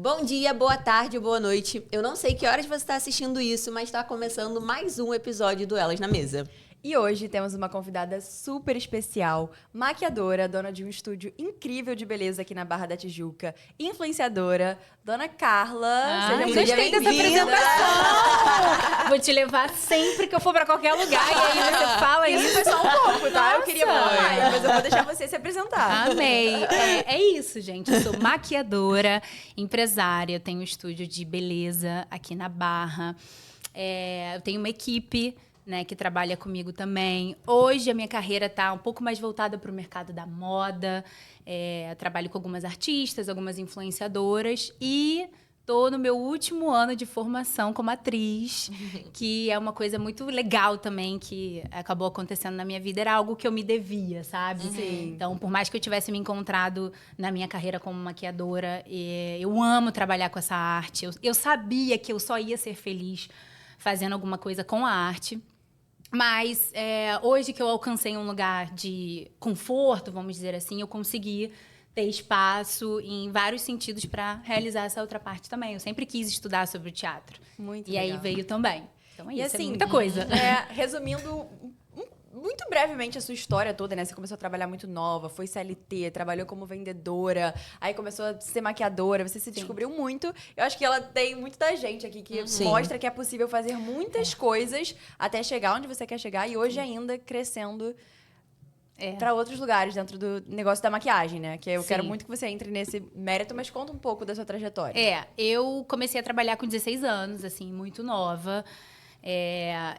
Bom dia, boa tarde, boa noite. Eu não sei que horas você está assistindo isso, mas está começando mais um episódio do Elas na Mesa. E hoje temos uma convidada super especial, maquiadora, dona de um estúdio incrível de beleza aqui na Barra da Tijuca, influenciadora, Dona Carla. Seja muito gostei dessa apresentação! Vou te levar sempre que eu for pra qualquer lugar e aí você fala Isso isso. foi só um pouco, tá? Eu Nossa. queria muito mais, mas eu vou deixar você se apresentar. Amei. É isso, gente. Eu sou maquiadora, empresária, eu tenho um estúdio de beleza aqui na Barra. Eu tenho uma equipe, né, que trabalha comigo também. Hoje a minha carreira está um pouco mais voltada para o mercado da moda. Eu trabalho com algumas artistas, algumas influenciadoras e estou no meu último ano de formação como atriz, que é uma coisa muito legal também que acabou acontecendo na minha vida. Era algo que eu me devia, sabe? Sim. Então, por mais que eu tivesse me encontrado na minha carreira como maquiadora, eu amo trabalhar com essa arte. Eu sabia que eu só ia ser feliz fazendo alguma coisa com a arte. Mas hoje que eu alcancei um lugar de conforto, vamos dizer assim, eu consegui ter espaço em vários sentidos para realizar essa outra parte também. Eu sempre quis estudar sobre o teatro. Muito e legal. aí veio também. Então é E isso, assim, é muita coisa. Resumindo muito brevemente a sua história toda, né? Você começou a trabalhar muito nova, foi CLT, trabalhou como vendedora, aí começou a ser maquiadora, você se descobriu muito. Eu acho que ela tem muito da gente aqui que mostra que é possível fazer muitas coisas até chegar onde você quer chegar e hoje ainda crescendo para outros lugares dentro do negócio da maquiagem, né? Que eu quero muito que você entre nesse mérito, mas conta um pouco da sua trajetória. Eu comecei a trabalhar com 16 anos, assim, muito nova.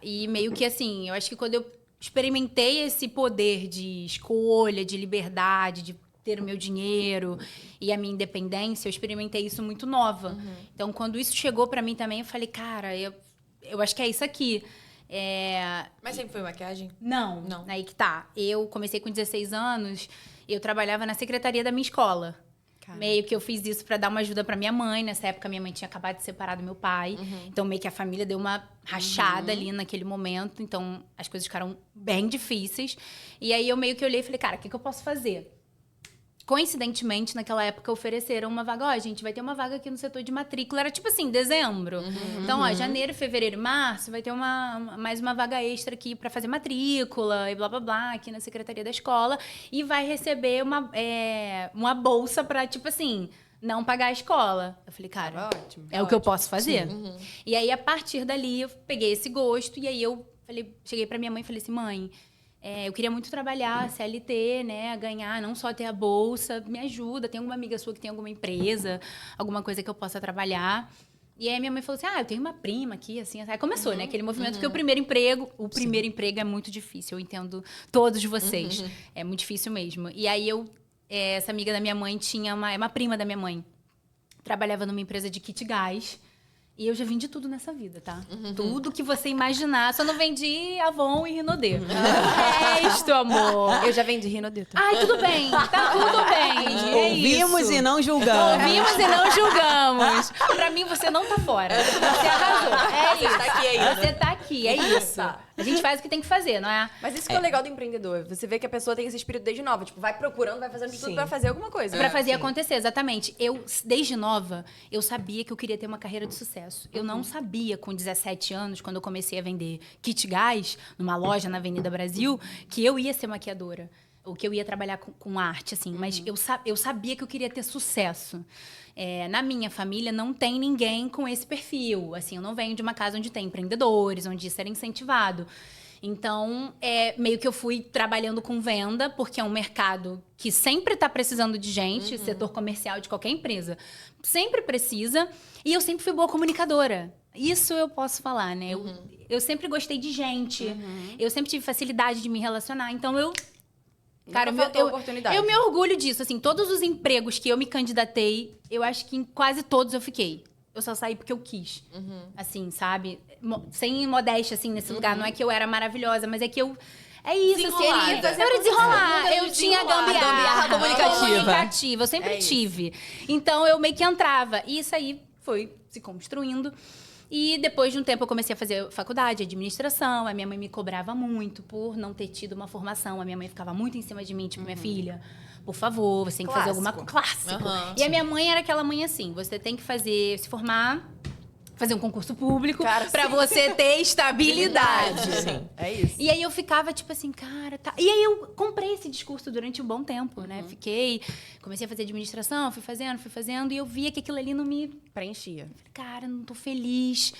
E meio que assim, eu acho que quando eu experimentei esse poder de escolha, de liberdade, de ter o meu dinheiro e a minha independência, eu experimentei isso muito nova. Então, quando isso chegou pra mim também, eu falei, cara, eu acho que é isso aqui. Mas sempre foi maquiagem? Não, aí que tá. Eu comecei com 16 anos, eu trabalhava na secretaria da minha escola. Meio que eu fiz isso pra dar uma ajuda pra minha mãe. Nessa época, minha mãe tinha acabado de separar do meu pai. Então, meio que a família deu uma rachada ali naquele momento. Então, as coisas ficaram bem difíceis. E aí, eu meio que olhei e falei, cara, o que eu posso fazer? Coincidentemente, naquela época, ofereceram uma vaga. A gente vai ter uma vaga aqui no setor de matrícula. Era tipo assim, dezembro. Então, janeiro, fevereiro e março, vai ter mais uma vaga extra aqui pra fazer matrícula e blá, blá, blá, aqui na secretaria da escola. E vai receber uma bolsa pra, tipo assim, não pagar a escola. Eu falei, cara, Ótimo. é o que eu posso fazer. E aí, a partir dali, eu peguei esse gosto. E aí, eu cheguei pra minha mãe e falei assim, mãe, eu queria muito trabalhar, CLT, né? Ganhar, não só ter a bolsa. Me ajuda. Tem alguma amiga sua que tem alguma empresa, alguma coisa que eu possa trabalhar? E aí minha mãe falou assim, eu tenho uma prima aqui, assim. Aí começou, né? Aquele movimento que o primeiro emprego é muito difícil. Eu entendo todos vocês. É muito difícil mesmo. E aí essa amiga da minha mãe tinha uma prima da minha mãe. Trabalhava numa empresa de kit gás. E eu já vendi tudo nessa vida, tá? Tudo que você imaginar. Só não vendi Avon e Rinodê. É isto, amor. Eu já vendi Rinodê. Ai, tudo bem. Tá tudo bem. Ouvimos e não julgamos. Ouvimos e não julgamos. Pra mim, você não tá fora. Você arrasou. É isso. Você tá aqui ainda. Você tá aqui, é isso. A gente faz o que tem que fazer, não é? Mas isso que é o legal do empreendedor. Você vê que a pessoa tem esse espírito desde nova. Tipo, vai procurando, vai fazendo de tudo pra fazer alguma coisa. Pra fazer acontecer, exatamente. Eu, desde nova, eu sabia que eu queria ter uma carreira de sucesso. Eu não sabia, com 17 anos, quando eu comecei a vender kit gás, numa loja na Avenida Brasil, que eu ia ser maquiadora. Ou que eu ia trabalhar com arte, assim. Mas eu sabia que eu queria ter sucesso. Na minha família, não tem ninguém com esse perfil. Assim, eu não venho de uma casa onde tem empreendedores, onde isso era incentivado. Então, meio que eu fui trabalhando com venda, porque é um mercado que sempre está precisando de gente, setor comercial de qualquer empresa. Sempre precisa. E eu sempre fui boa comunicadora. Isso eu posso falar, né? Eu sempre gostei de gente. Eu sempre tive facilidade de me relacionar. Então, cara, oportunidade. eu me orgulho disso. Assim, todos os empregos que eu me candidatei, eu acho que em quase todos eu fiquei. Eu só saí porque eu quis. Assim, sabe? Sem modéstia, assim, nesse lugar. Não é que eu era maravilhosa, mas é que eu... É isso, assim, eu era desenrolar. Eu tinha gambiarra comunicativa. Eu sempre tive. Então, eu meio que entrava. E isso aí foi se construindo. E depois de um tempo eu comecei a fazer faculdade, administração. A minha mãe me cobrava muito por não ter tido uma formação. A minha mãe ficava muito em cima de mim, tipo, minha filha, por favor, você tem que fazer alguma coisa. Clássico. E a minha mãe era aquela mãe assim, você tem que se formar, fazer um concurso público pra você ter estabilidade. Sim. É isso. E aí eu ficava tipo assim, cara, tá. E aí eu comprei esse discurso durante um bom tempo, né? Comecei a fazer administração, fui fazendo, e eu via que aquilo ali não me Preenchia. cara, não tô feliz.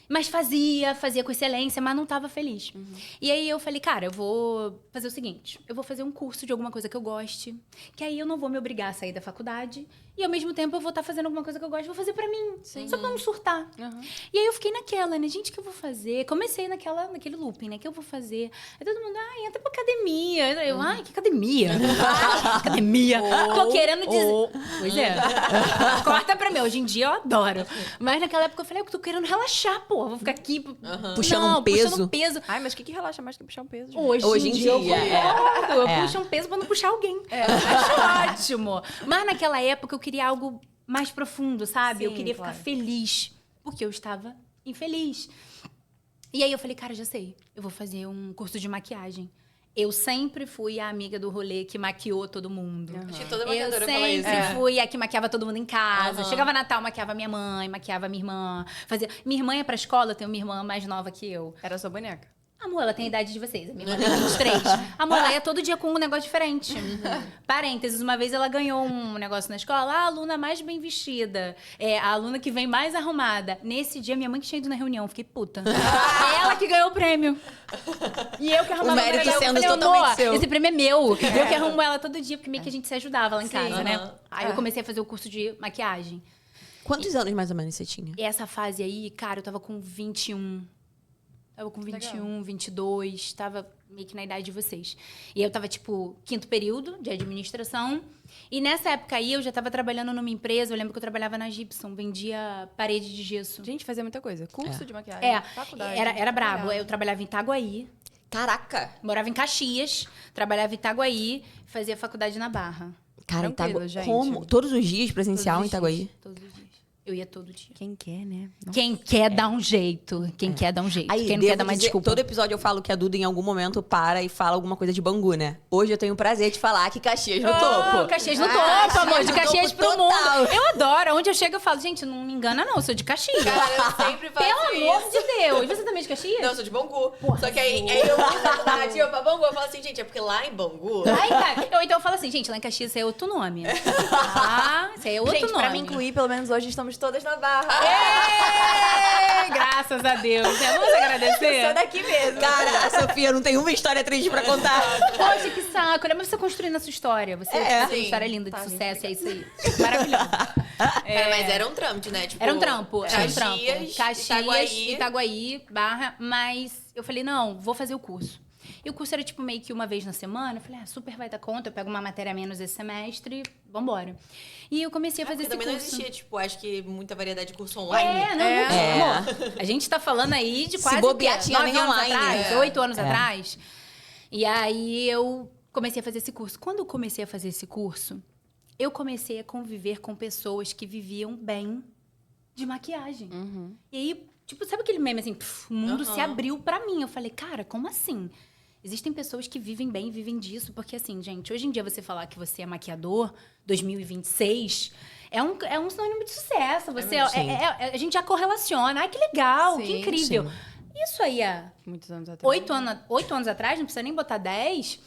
Mas fazia com excelência, mas não tava feliz. E aí eu falei, cara, eu vou fazer o seguinte, eu vou fazer um curso de alguma coisa que eu goste, que aí eu não vou me obrigar a sair da faculdade, e ao mesmo tempo eu vou estar fazendo alguma coisa que eu gosto, vou fazer pra mim, só pra não surtar. E aí eu fiquei naquela, né, gente, o que eu vou fazer? Comecei naquele looping, né, o que eu vou fazer? Aí todo mundo, entra pra academia. Eu, que academia? Academia. Tô querendo dizer... Pois é. Corta pra mim, hoje em dia eu adoro. Mas naquela época eu falei, eu tô querendo relaxar, pô. Vou ficar aqui puxando um peso. Ai, mas o que relaxa mais que puxar um peso? Gente? Hoje em dia. Eu puxo um peso pra não puxar alguém. Acho ótimo. Mas naquela época eu queria algo mais profundo, sabe? Eu queria ficar feliz. Porque eu estava infeliz. E aí eu falei, cara, já sei. Eu vou fazer um curso de maquiagem. Eu sempre fui a amiga do rolê que maquiou todo mundo. Acho que toda maquiadora fala isso. Eu sempre fui a que maquiava todo mundo em casa. Chegava Natal, maquiava minha mãe, maquiava minha irmã. Minha irmã ia pra escola, eu tenho uma irmã mais nova que eu. Era sua boneca. Amor, ela tem a idade de vocês. A minha irmã tem 23. Amor, ela ia todo dia com um negócio diferente. Parênteses, uma vez ela ganhou um negócio na escola. A aluna mais bem vestida. A aluna que vem mais arrumada. Nesse dia, minha mãe que tinha ido na reunião. Fiquei puta. Ela que ganhou o prêmio. E eu que arrumava o mérito pra ela. sendo Eu falei, totalmente seu. Esse prêmio é meu. Eu que arrumo ela todo dia, porque meio que a gente se ajudava lá em casa, né? Aí eu comecei a fazer o curso de maquiagem. Quantos anos mais ou menos você tinha? E essa fase aí, cara, eu tava com 21. Tava com 21, 22, tava meio que na idade de vocês. E eu tava, tipo, 5º período de administração. E nessa época aí, eu já tava trabalhando numa empresa. Eu lembro que eu trabalhava na Gibson, vendia parede de gesso. Gente, fazia muita coisa. Curso de maquiagem, faculdade. Era brabo. Eu trabalhava em Itaguaí. Caraca! Morava em Caxias, trabalhava em Itaguaí, fazia faculdade na Barra. Cara, Tranquilo, gente. como? Todos os dias presencial em Itaguaí? Todos os dias. Eu ia todo dia. Quem quer, né? Nossa. Quem quer dar um jeito. Quem quer dar um jeito. Aí, Quem não quer dar uma desculpa. Todo episódio eu falo que a Duda em algum momento para e fala alguma coisa de Bangu, né? Hoje eu tenho o prazer de falar que Caxias no topo. Caxias no topo, amor. De no Caxias topo pro total. mundo. Eu adoro. Onde eu chego, eu falo, gente, não me engana não, eu sou de Caxias. Cara, eu sempre faço Pelo isso. amor de Deus. Você também é de Caxias? Não, eu sou de Bangu. Só que aí eu uso essa narrativa pra Bangu. Eu falo assim, gente, é porque lá em Bangu... Ai, cara. Então eu falo assim, gente, lá em Caxias isso é outro nome. Isso aí é outro Gente, nome. pra me incluir, pelo menos hoje estamos todas na Barra. Graças a Deus. Vamos agradecer? Sou daqui mesmo. Cara, a Sofia não tem uma história triste pra contar. Poxa, que saco. Mas você construindo a sua história. Você tem uma sim. história linda de sucesso. É isso aí. Maravilhoso. Cara, mas era um trampo, né? Tipo, Era um trampo. Caxias, Itaguaí, Barra. Mas eu falei, não, vou fazer o curso. E o curso era, tipo, meio que uma vez na semana. Eu falei, super vai dar conta. Eu pego uma matéria a menos esse semestre. Vambora. E eu comecei a fazer esse também curso. não existia, tipo, acho que muita variedade de curso online. Amor, a gente tá falando aí de quase bobear, que, tinha 9 nem anos online. atrás, 8 anos atrás. E aí eu comecei a fazer esse curso. Quando eu comecei a fazer esse curso, eu comecei a conviver com pessoas que viviam bem de maquiagem. E aí, tipo, sabe aquele meme assim, o mundo se abriu pra mim. Eu falei, cara, como assim? Existem pessoas que vivem bem, vivem disso, porque assim, gente, hoje em dia você falar que você é maquiador, 2026, é um sinônimo de sucesso. Você a gente já correlaciona. Ai, que legal, que incrível. sim. Isso aí Muitos anos atrás. 8 anos atrás, não precisa nem botar 10,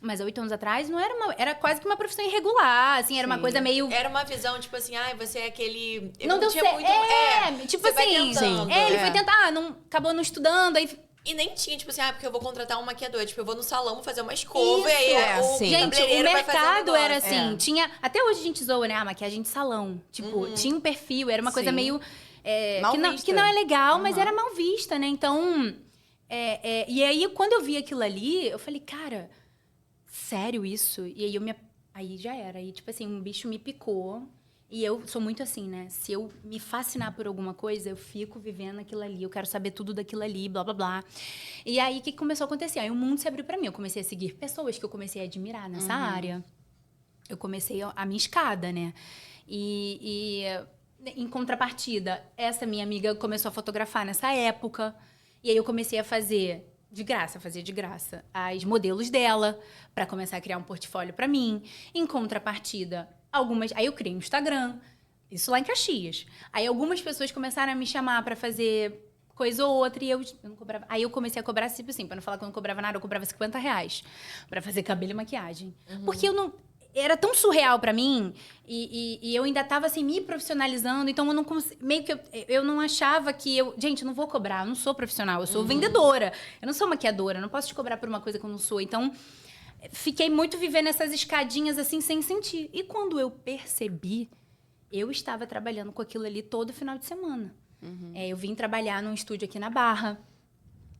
mas 8 anos atrás não era quase que uma profissão irregular, assim, era uma coisa meio... Era uma visão, tipo assim, você é aquele... Eu Não deu tinha certo. muito... Tipo você vai assim, tentando. ele foi tentar, acabou não estudando, aí... E nem tinha, tipo assim, porque eu vou contratar um maquiador. Tipo, eu vou no salão fazer uma escova Isso. e aí o Sim. Gente, o cabeleireiro vai fazer mercado negócio. era assim, tinha... Até hoje a gente zoa, né? A maquiagem de salão. Tipo, tinha um perfil, era uma coisa Sim. meio... Mal que vista. não é legal, mas era mal vista, né? Então... e aí, quando eu vi aquilo ali, eu falei, cara, sério isso? E aí aí já era. Aí, tipo assim, um bicho me picou. E eu sou muito assim, né? Se eu me fascinar por alguma coisa, eu fico vivendo aquilo ali. Eu quero saber tudo daquilo ali, blá, blá, blá. E aí, o que começou a acontecer? Aí o mundo se abriu pra mim. Eu comecei a seguir pessoas que eu comecei a admirar nessa área. Eu comecei a minha escada, né? E em contrapartida, essa minha amiga começou a fotografar nessa época. E aí eu comecei a fazer de graça, fazia de graça as modelos dela para começar a criar um portfólio para mim. Em contrapartida, aí eu criei um Instagram, isso lá em Caxias. Aí algumas pessoas começaram a me chamar para fazer coisa ou outra e eu não cobrava. Aí eu comecei a cobrar, tipo assim, para não falar que eu não cobrava nada, eu cobrava R$50 para fazer cabelo e maquiagem. Porque eu não... Era tão surreal pra mim e eu ainda tava assim me profissionalizando, então eu não meio que eu não achava que gente, eu não vou cobrar, eu não sou profissional, eu sou vendedora, eu não sou maquiadora, eu não posso te cobrar por uma coisa que eu não sou. Então fiquei muito vivendo essas escadinhas assim sem sentir. E quando eu percebi, eu estava trabalhando com aquilo ali todo final de semana. Eu vim trabalhar num estúdio aqui na Barra,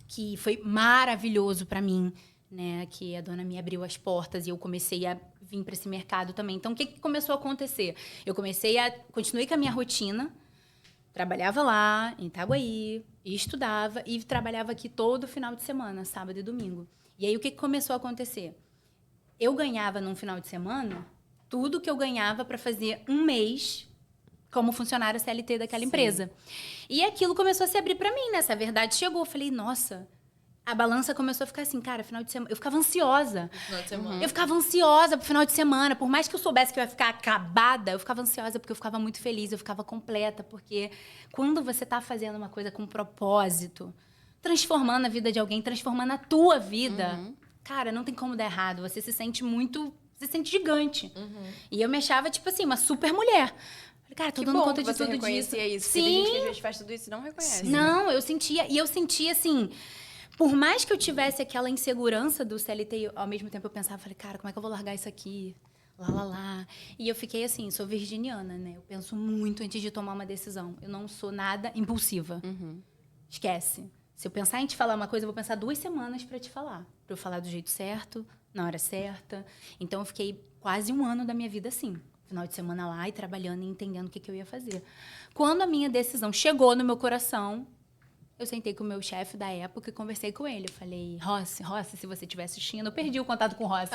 que foi maravilhoso pra mim, né? Que a dona me abriu as portas e eu comecei a vir para esse mercado também. Então, o que começou a acontecer? Continuei com a minha rotina, trabalhava lá em Itaguaí, estudava e trabalhava aqui todo final de semana, sábado e domingo. E aí, o que começou a acontecer? Eu ganhava num final de semana tudo que eu ganhava para fazer um mês como funcionária CLT daquela empresa. E aquilo começou a se abrir para mim, né? Essa verdade chegou. Eu falei, nossa... A balança começou a ficar assim, cara, final de semana... Eu ficava ansiosa. Final de semana. Eu ficava ansiosa pro final de semana. Por mais que eu soubesse que eu ia ficar acabada, eu ficava ansiosa porque eu ficava muito feliz, eu ficava completa. Porque quando você tá fazendo uma coisa com propósito, transformando a vida de alguém, transformando a tua vida, cara, não tem como dar errado. Você se sente muito... Você se sente gigante. E eu me achava, tipo assim, uma super mulher. Falei, cara, tô dando conta de tudo disso. Isso. Sim. Tem gente que às vezes faz tudo isso e não reconhece. Não, eu sentia... E eu sentia, assim... Por mais que eu tivesse aquela insegurança do CLT, ao mesmo tempo eu pensava, falei, cara, como é que eu vou largar isso aqui? Lá. E eu fiquei assim, sou virginiana, né? Eu penso muito antes de tomar uma decisão. Eu não sou nada impulsiva. Esquece. Se eu pensar em te falar uma coisa, eu vou pensar 2 semanas para te falar. Para eu falar do jeito certo, na hora certa. Então, eu fiquei quase 1 ano da minha vida assim. Final de semana lá e trabalhando e entendendo o que eu ia fazer. Quando a minha decisão chegou no meu coração... Eu sentei com o meu chefe da época e conversei com ele. Eu falei, Rossi, se você estiver assistindo... Eu perdi o contato com o Rossi.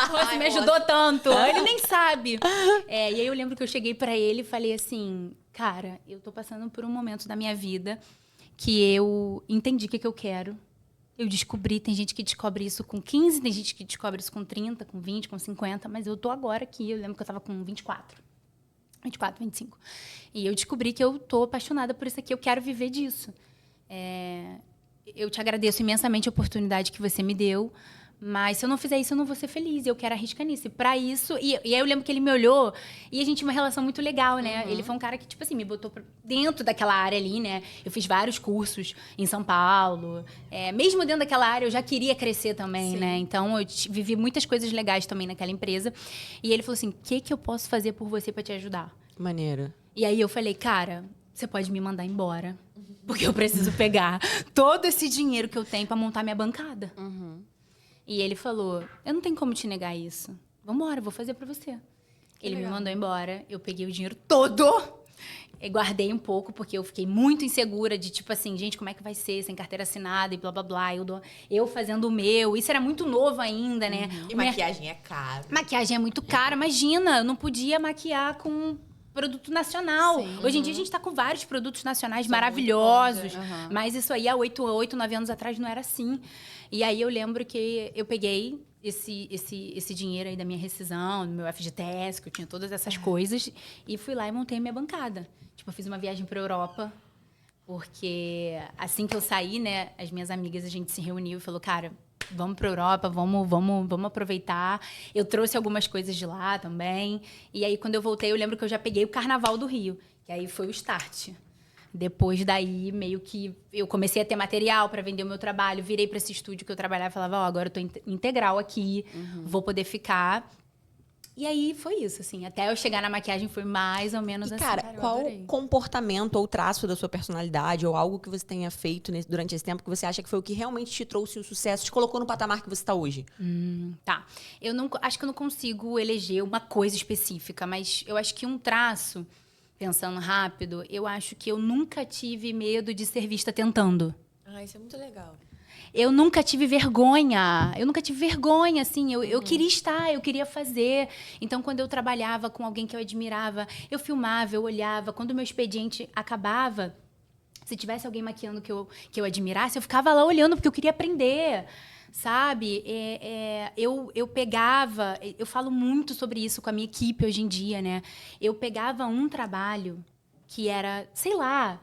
Rossi me ajudou tanto. Ele nem sabe. E aí eu lembro que eu cheguei pra ele e falei assim... Cara, eu tô passando por um momento da minha vida que eu entendi o que eu quero. Eu descobri, tem gente que descobre isso com 15, tem gente que descobre isso com 30, com 20, com 50. Mas eu tô agora aqui. Eu lembro que eu tava com 24, 25. E eu descobri que eu tô apaixonada por isso aqui. Eu quero viver disso. Eu te agradeço imensamente a oportunidade que você me deu, mas se eu não fizer isso, eu não vou ser feliz. Eu quero arriscar nisso. E pra isso... E aí eu lembro que ele me olhou e a gente tinha uma relação muito legal, né? Ele foi um cara que, tipo assim, me botou dentro daquela área ali, né? Eu fiz vários cursos em São Paulo. Mesmo dentro daquela área, eu já queria crescer também, né? Então, eu vivi muitas coisas legais também naquela empresa. E ele falou assim, o que eu posso fazer por você pra te ajudar? Maneiro. E aí eu falei, cara, você pode me mandar embora. Porque eu preciso pegar todo esse dinheiro que eu tenho para montar minha bancada. E ele falou, eu não tenho como te negar isso. Vambora, eu vou fazer para você. Ele me mandou embora, eu peguei o dinheiro todo e guardei um pouco, porque eu fiquei muito insegura de, tipo assim, gente, como é que vai ser sem carteira assinada e blá, blá, blá. Eu fazendo o meu. Isso era muito novo ainda, né? E maquiagem é caro. Maquiagem é muito cara. Imagina, eu não podia maquiar com... produto nacional. Hoje em dia a gente está com vários produtos nacionais maravilhosos. Mas isso aí há 8, 9 anos atrás não era assim. E aí eu lembro que eu peguei esse dinheiro aí da minha rescisão, do meu FGTS, que eu tinha todas essas coisas, e fui lá e montei a minha bancada. Tipo, eu fiz uma viagem para a Europa, porque assim que eu saí, né, as minhas amigas, a gente se reuniu e falou, cara, vamos para a Europa, vamos aproveitar. Eu trouxe algumas coisas de lá também. E aí, quando eu voltei, eu lembro que eu já peguei o Carnaval do Rio, que aí foi o start. Depois daí, meio que eu comecei a ter material para vender o meu trabalho, virei para esse estúdio que eu trabalhava e falava, agora eu tô integral aqui, vou poder ficar. E aí foi isso, assim. Até eu chegar na maquiagem foi mais ou menos assim. Cara, qual comportamento ou traço da sua personalidade ou algo que você tenha feito durante esse tempo que você acha que foi o que realmente te trouxe o sucesso, te colocou no patamar que você está hoje? Tá. Acho que eu não consigo eleger uma coisa específica, mas eu acho que um traço, pensando rápido, eu acho que eu nunca tive medo de ser vista tentando. Isso é muito legal. Eu nunca tive vergonha. Assim. Eu queria estar, eu queria fazer. Então, quando eu trabalhava com alguém que eu admirava, eu filmava, eu olhava. Quando o meu expediente acabava, Se tivesse alguém maquiando que eu admirasse, eu ficava lá olhando, porque eu queria aprender, sabe? Eu pegava... Eu falo muito sobre isso com a minha equipe hoje em dia, né? Eu pegava um trabalho que era, sei lá,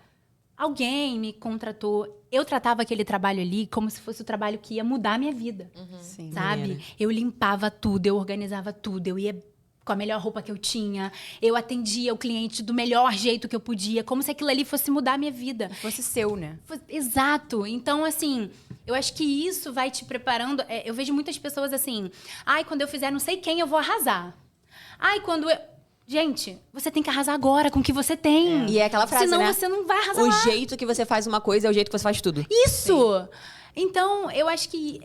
alguém me contratou. Eu tratava aquele trabalho ali como se fosse o trabalho que ia mudar a minha vida, Sim. sabe? Maneiro. Eu limpava tudo, eu organizava tudo, eu ia com a melhor roupa que eu tinha, eu atendia o cliente do melhor jeito que eu podia, como se aquilo ali fosse mudar a minha vida. Fosse seu, né? Exato. Então, assim, eu acho que isso vai te preparando. Eu vejo muitas pessoas assim, ai, quando eu fizer não sei quem, eu vou arrasar. Ai, quando eu... Gente, você tem que arrasar agora com o que você tem. E é aquela frase, Senão né? você não vai arrasar O lá. jeito que você faz uma coisa é o jeito que você faz tudo. Isso! Então, eu acho que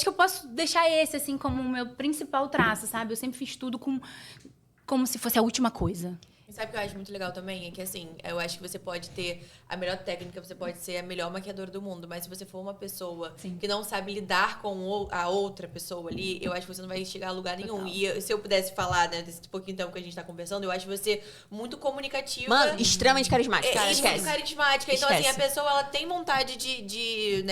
eu posso deixar esse, assim, como o meu principal traço, sabe? Eu sempre fiz tudo como se fosse a última coisa. E sabe o que eu acho muito legal também? É que, assim, eu acho que você pode ter a melhor técnica, você pode ser a melhor maquiadora do mundo, mas se você for uma pessoa que não sabe lidar com a outra pessoa ali, eu acho que você não vai chegar a lugar nenhum. E se eu pudesse falar, né, desse pouquinho tempo que a gente tá conversando, eu acho você muito comunicativa. Mano, extremamente carismática. E Esquece. muito carismática. Então, assim, a Esquece. pessoa, ela tem vontade de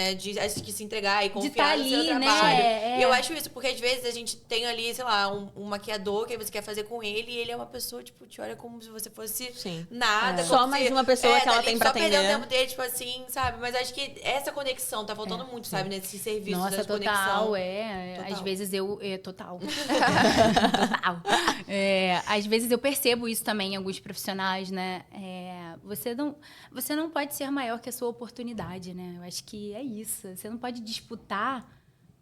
se entregar e tá confiar no seu ali, né? trabalho. É. E eu acho isso, porque às vezes a gente tem ali, sei lá, um maquiador que aí você quer fazer com ele e ele é uma pessoa, tipo, te olha como se você fosse Sim. nada. Só como mais se- uma pessoa que ela ali tem pra só perdendo o atender. tempo dele, tipo assim, sabe? Mas acho que essa conexão tá faltando muito, sabe? Nesse serviço Nossa, dessa total, conexão. Total. Às vezes total. Total. Às vezes eu percebo isso também em alguns profissionais, né? Você não pode ser maior que a sua oportunidade, né? Eu acho que é isso. Você não pode disputar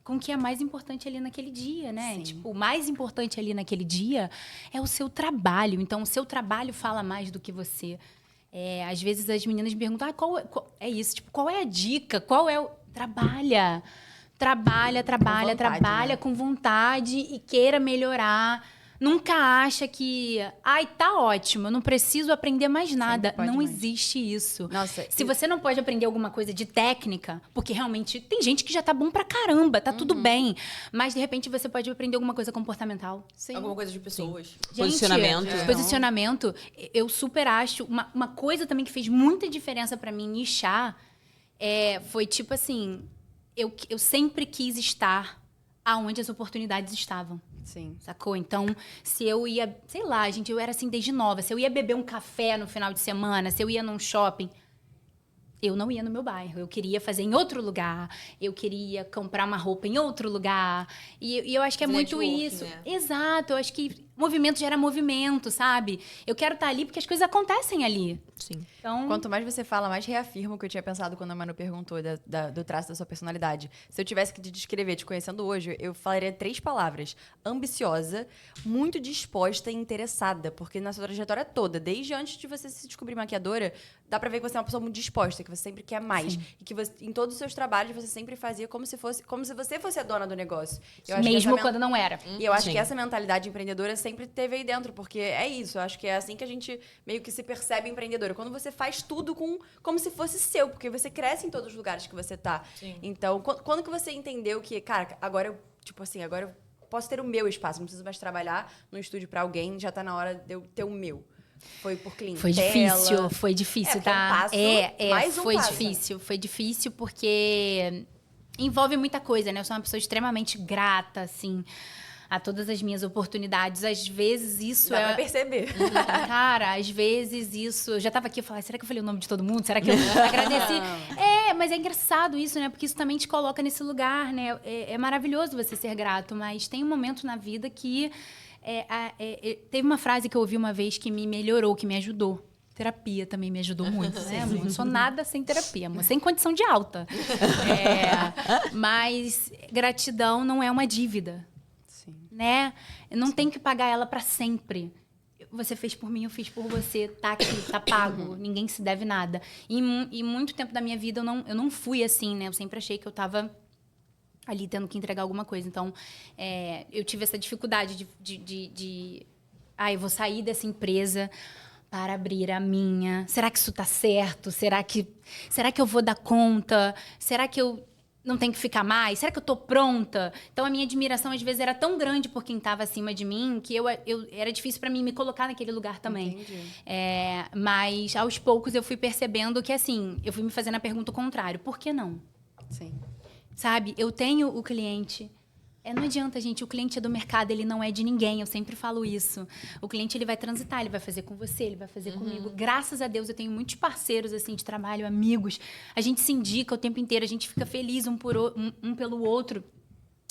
com o que é mais importante ali naquele dia, né? Tipo, o mais importante ali naquele dia é o seu trabalho. Então, o seu trabalho fala mais do que você. Às vezes as meninas me perguntam, é isso, tipo, qual é a dica? Qual é o... Trabalha. Trabalha né? com vontade e queira melhorar. Nunca acha que, tá ótimo, eu não preciso aprender mais nada. pode Não mais. existe isso. Nossa, Se você não pode aprender alguma coisa de técnica, porque realmente tem gente que já tá bom pra caramba, tá tudo bem. Mas, de repente, você pode aprender alguma coisa comportamental. Sim. Alguma coisa de pessoas. Gente, Posicionamento. Posicionamento, eu super acho. Uma coisa também que fez muita diferença pra mim nichar foi tipo assim: eu sempre quis estar aonde as oportunidades estavam. Sim. Sacou? Então, se eu ia, sei lá, gente, eu era assim desde nova. Se eu ia beber um café no final de semana, se eu ia num shopping, eu não ia no meu bairro. Eu queria fazer em outro lugar. Eu queria comprar uma roupa em outro lugar. E eu acho que é Fazer muito networking, isso. né? Exato. Eu acho que movimento gera movimento, sabe? Eu quero estar ali porque as coisas acontecem ali. Sim. Então, Quanto mais você fala, mais reafirma o que eu tinha pensado quando a Manu perguntou do traço da sua personalidade. Se eu tivesse que te descrever, te conhecendo hoje, eu falaria 3 palavras. Ambiciosa, muito disposta e interessada. Porque na sua trajetória toda, desde antes de você se descobrir maquiadora, dá pra ver que você é uma pessoa muito disposta, que você sempre quer mais. E que em todos os seus trabalhos, você sempre fazia como se você fosse a dona do negócio. Eu acho que mesmo essa quando não era. E eu acho Sim. que essa mentalidade empreendedora sempre teve aí dentro, porque é isso. Eu acho que é assim que a gente meio que se percebe empreendedora. Quando você faz tudo como se fosse seu, porque você cresce em todos os lugares que você tá. Sim. Então, quando que você entendeu que, cara, agora eu, tipo assim, agora eu posso ter o meu espaço, não preciso mais trabalhar no estúdio pra alguém, já tá na hora de eu ter o meu. Foi por clientela. Foi difícil, porque é um tá? passo, mais um foi passo. difícil. Foi difícil porque envolve muita coisa, né? Eu sou uma pessoa extremamente grata, assim, a todas as minhas oportunidades. Às vezes isso Dá pra perceber. Cara, às vezes isso... Eu já tava aqui, eu falei, será que eu falei o nome de todo mundo? Será que eu agradeci? Mas é engraçado isso, né? Porque isso também te coloca nesse lugar, né? É maravilhoso você ser grato, mas tem um momento na vida que... teve uma frase que eu ouvi uma vez que me melhorou, que me ajudou. Terapia também me ajudou muito, né, amor? Não sou nada sem terapia, amor. Sem condição de alta. Mas gratidão não é uma dívida. Sim. Né? Eu não tenho que pagar ela para sempre. Você fez por mim, eu fiz por você. Tá aqui, tá pago. Ninguém se deve nada. E muito tempo da minha vida eu não fui assim, né? Eu sempre achei que eu tava ali tendo que entregar alguma coisa. Então, eu tive essa dificuldade eu vou sair dessa empresa para abrir a minha. Será que isso tá certo? Será que eu vou dar conta? Será que eu... não tenho que ficar mais? Será que eu tô pronta? Então, a minha admiração, às vezes, era tão grande por quem estava acima de mim que era difícil para mim me colocar naquele lugar também. Entendi. Mas, aos poucos, eu fui percebendo que, assim, eu fui me fazendo a pergunta contrária. Por que não? Sim. Sabe? Eu tenho o cliente... não adianta, gente. O cliente é do mercado, ele não é de ninguém. Eu sempre falo isso. O cliente, ele vai transitar, ele vai fazer com você, ele vai fazer comigo. Graças a Deus, eu tenho muitos parceiros, assim, de trabalho, amigos. A gente se indica o tempo inteiro, a gente fica feliz um pelo outro.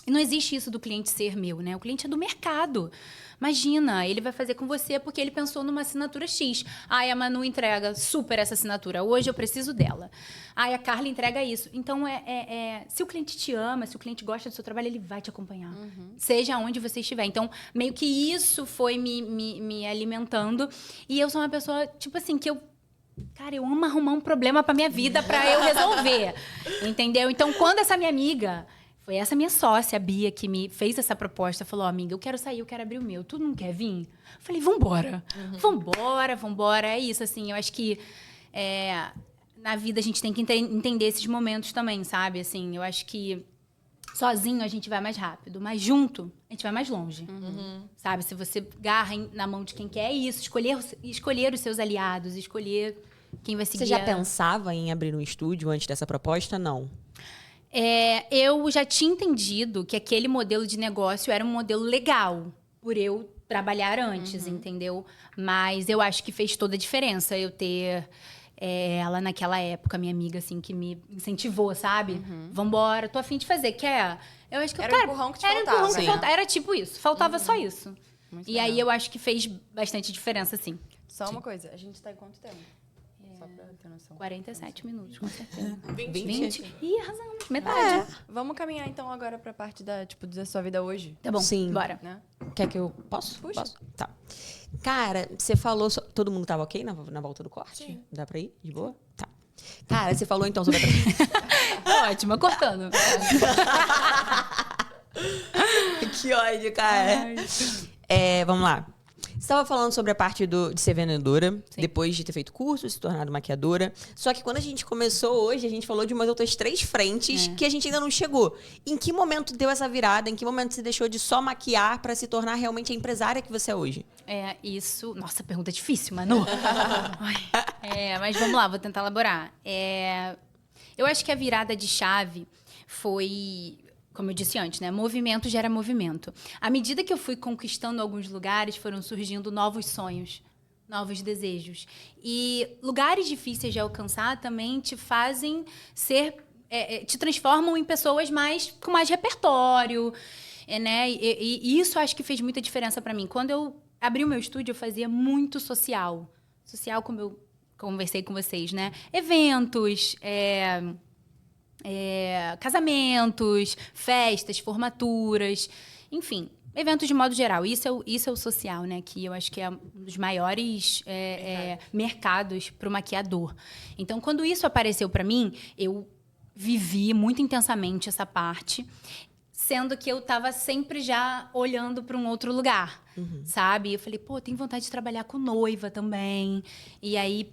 E não existe isso do cliente ser meu, né? O cliente é do mercado. Imagina, ele vai fazer com você porque ele pensou numa assinatura X. Ai, a Manu entrega super essa assinatura. Hoje eu preciso dela. Ai, a Carla entrega isso. Então, se o cliente te ama, se o cliente gosta do seu trabalho, ele vai te acompanhar. Seja onde você estiver. Então, meio que isso foi me alimentando. E eu sou uma pessoa, tipo assim, que Cara, eu amo arrumar um problema pra minha vida pra eu resolver. Entendeu? Então, quando essa minha amiga... Foi essa minha sócia, a Bia, que me fez essa proposta. Falou, amiga, eu quero sair, eu quero abrir o meu. Tu não quer vir? Falei, vambora. Vambora. É isso, assim. Eu acho que na vida a gente tem que entender esses momentos também, sabe? Assim, eu acho que sozinho a gente vai mais rápido. Mas junto, a gente vai mais longe. Sabe? Se você garra na mão de quem quer, é isso. Escolher os seus aliados, escolher quem vai seguir. Você já pensava em abrir um estúdio antes dessa proposta? Não. Eu já tinha entendido que aquele modelo de negócio era um modelo legal, por eu trabalhar antes, entendeu? Mas eu acho que fez toda a diferença eu ter ela naquela época, minha amiga, assim, que me incentivou, sabe? Vambora, tô a fim de fazer, quer? Eu acho que Era o empurrão que te faltava. Era o empurrão que Sim. faltava. Era tipo isso, faltava só isso. Muito E legal. aí eu acho que fez bastante diferença, sim. Só uma coisa, a gente tá em quanto tempo? Só pra ter noção. 47 minutos, com certeza. 20. Ih, arrasamos, metade. Vamos caminhar, então, agora pra parte da sua vida hoje, Tá bom, Sim. bora. né? Quer que eu... Posso? Puxa. Posso? Tá. Cara, você falou... Todo mundo tava ok na volta do corte? Sim. Dá pra ir? De boa? Tá. Cara, você falou então sobre a... Ótimo, cortando. Que ódio, cara. Vamos lá. Você estava falando sobre a parte de ser vendedora, depois de ter feito curso, se tornado maquiadora. Só que quando a gente começou hoje, a gente falou de umas outras 3 frentes que a gente ainda não chegou. Em que momento deu essa virada? Em que momento você deixou de só maquiar para se tornar realmente a empresária que você é hoje? Isso... Nossa, pergunta difícil, Manu. Mas vamos lá, vou tentar elaborar. Eu acho que a virada de chave foi... Como eu disse antes, né? Movimento gera movimento. À medida que eu fui conquistando alguns lugares, foram surgindo novos sonhos, novos desejos. E lugares difíceis de alcançar também te fazem te transformam em pessoas com mais repertório, né? E isso acho que fez muita diferença para mim. Quando eu abri o meu estúdio, eu fazia muito social. Social, como eu conversei com vocês, né? Eventos, casamentos, festas, formaturas, enfim, eventos de modo geral. Isso é o social, né? Que eu acho que é um dos maiores mercados para o maquiador. Então, quando isso apareceu para mim, eu vivi muito intensamente essa parte, sendo que eu estava sempre já olhando para um outro lugar, sabe? Eu falei, tenho vontade de trabalhar com noiva também. E aí,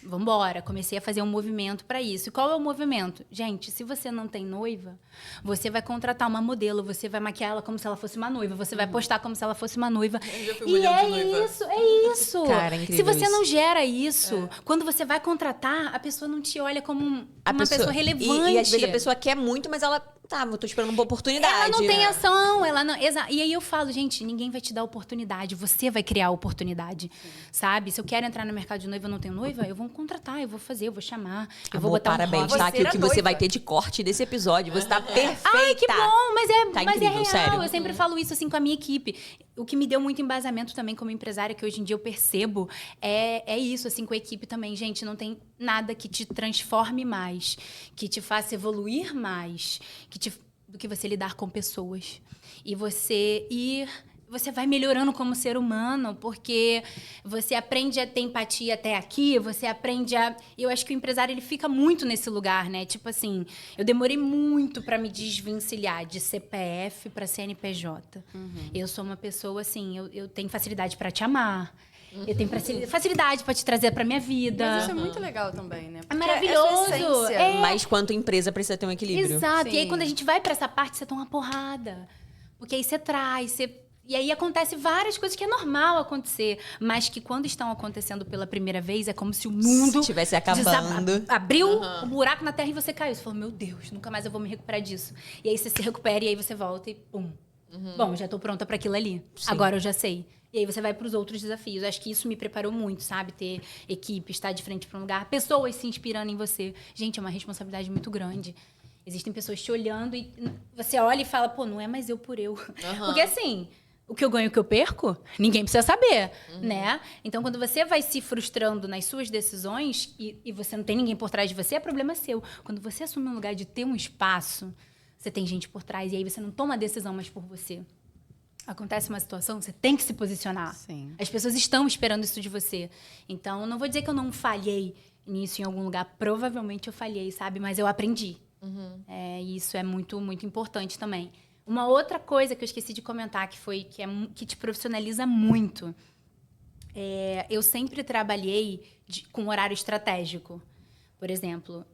vambora. Comecei a fazer um movimento para isso. E qual é o movimento? Gente, se você não tem noiva, você vai contratar uma modelo, você vai maquiar ela como se ela fosse uma noiva, você vai postar como se ela fosse uma noiva. Eu já fui E modelo de noiva. é isso. Cara, se incrível você isso. não gera isso, quando você vai contratar, a pessoa não te olha como uma pessoa relevante. E às vezes a pessoa quer muito, mas ela... Tá, eu tô esperando uma oportunidade. Ela não tem ação, ela não... E aí eu falo, gente, ninguém vai te dar oportunidade, você vai criar a oportunidade, sabe? Se eu quero entrar no mercado de noiva e não tenho noiva, eu vou contratar, eu vou fazer, eu vou chamar, eu vou botar parabéns, um rótulo. tá? Aqui o que você noiva. vai ter de corte desse episódio. Você tá perfeita. Ai, que bom, mas Tá mas incrível, é real. sério. Eu sempre falo isso assim com a minha equipe. O que me deu muito embasamento também como empresária, que hoje em dia eu percebo, é isso, assim, com a equipe também. Gente, não tem nada que te transforme mais, que te faça evoluir mais, do que você lidar com pessoas. E você vai melhorando como ser humano, porque você aprende a ter empatia até aqui, você aprende a... Eu acho que o empresário, ele fica muito nesse lugar, né? Tipo assim, eu demorei muito para me desvencilhar de CPF para CNPJ. Eu sou uma pessoa, assim, eu tenho facilidade para te amar. Eu tenho facilidade pra te trazer pra minha vida. Mas isso é muito legal também, né? É Porque maravilhoso. essa essência. Mas quanto empresa precisa ter um equilíbrio. Exato. Sim. E aí, quando a gente vai pra essa parte, você toma uma porrada. Porque aí você traz, E aí acontece várias coisas que é normal acontecer, mas que quando estão acontecendo pela primeira vez, é como se o mundo estivesse acabando. abriu um buraco na terra e você caiu. Você falou, meu Deus, nunca mais eu vou me recuperar disso. E aí você se recupera e aí você volta e pum. Bom, já tô pronta para aquilo ali. Sim. Agora eu já sei. E aí você vai para os outros desafios. Acho que isso me preparou muito, sabe? Ter equipe, estar de frente para um lugar, pessoas se inspirando em você. Gente, é uma responsabilidade muito grande. Existem pessoas te olhando e você olha e fala, pô, não é mais eu por eu. Porque assim, o que eu ganho e o que eu perco, ninguém precisa saber, né? Então, quando você vai se frustrando nas suas decisões e você não tem ninguém por trás de você, é problema seu. Quando você assume um lugar de ter um espaço, você tem gente por trás e aí você não toma a decisão mais por você. Acontece uma situação, você tem que se posicionar. Sim. As pessoas estão esperando isso de você. Então, não vou dizer que eu não falhei nisso em algum lugar. Provavelmente eu falhei, sabe? Mas eu aprendi. E isso é muito, muito importante também. Uma outra coisa que eu esqueci de comentar, que te profissionaliza muito. Eu sempre trabalhei com horário estratégico. Por exemplo,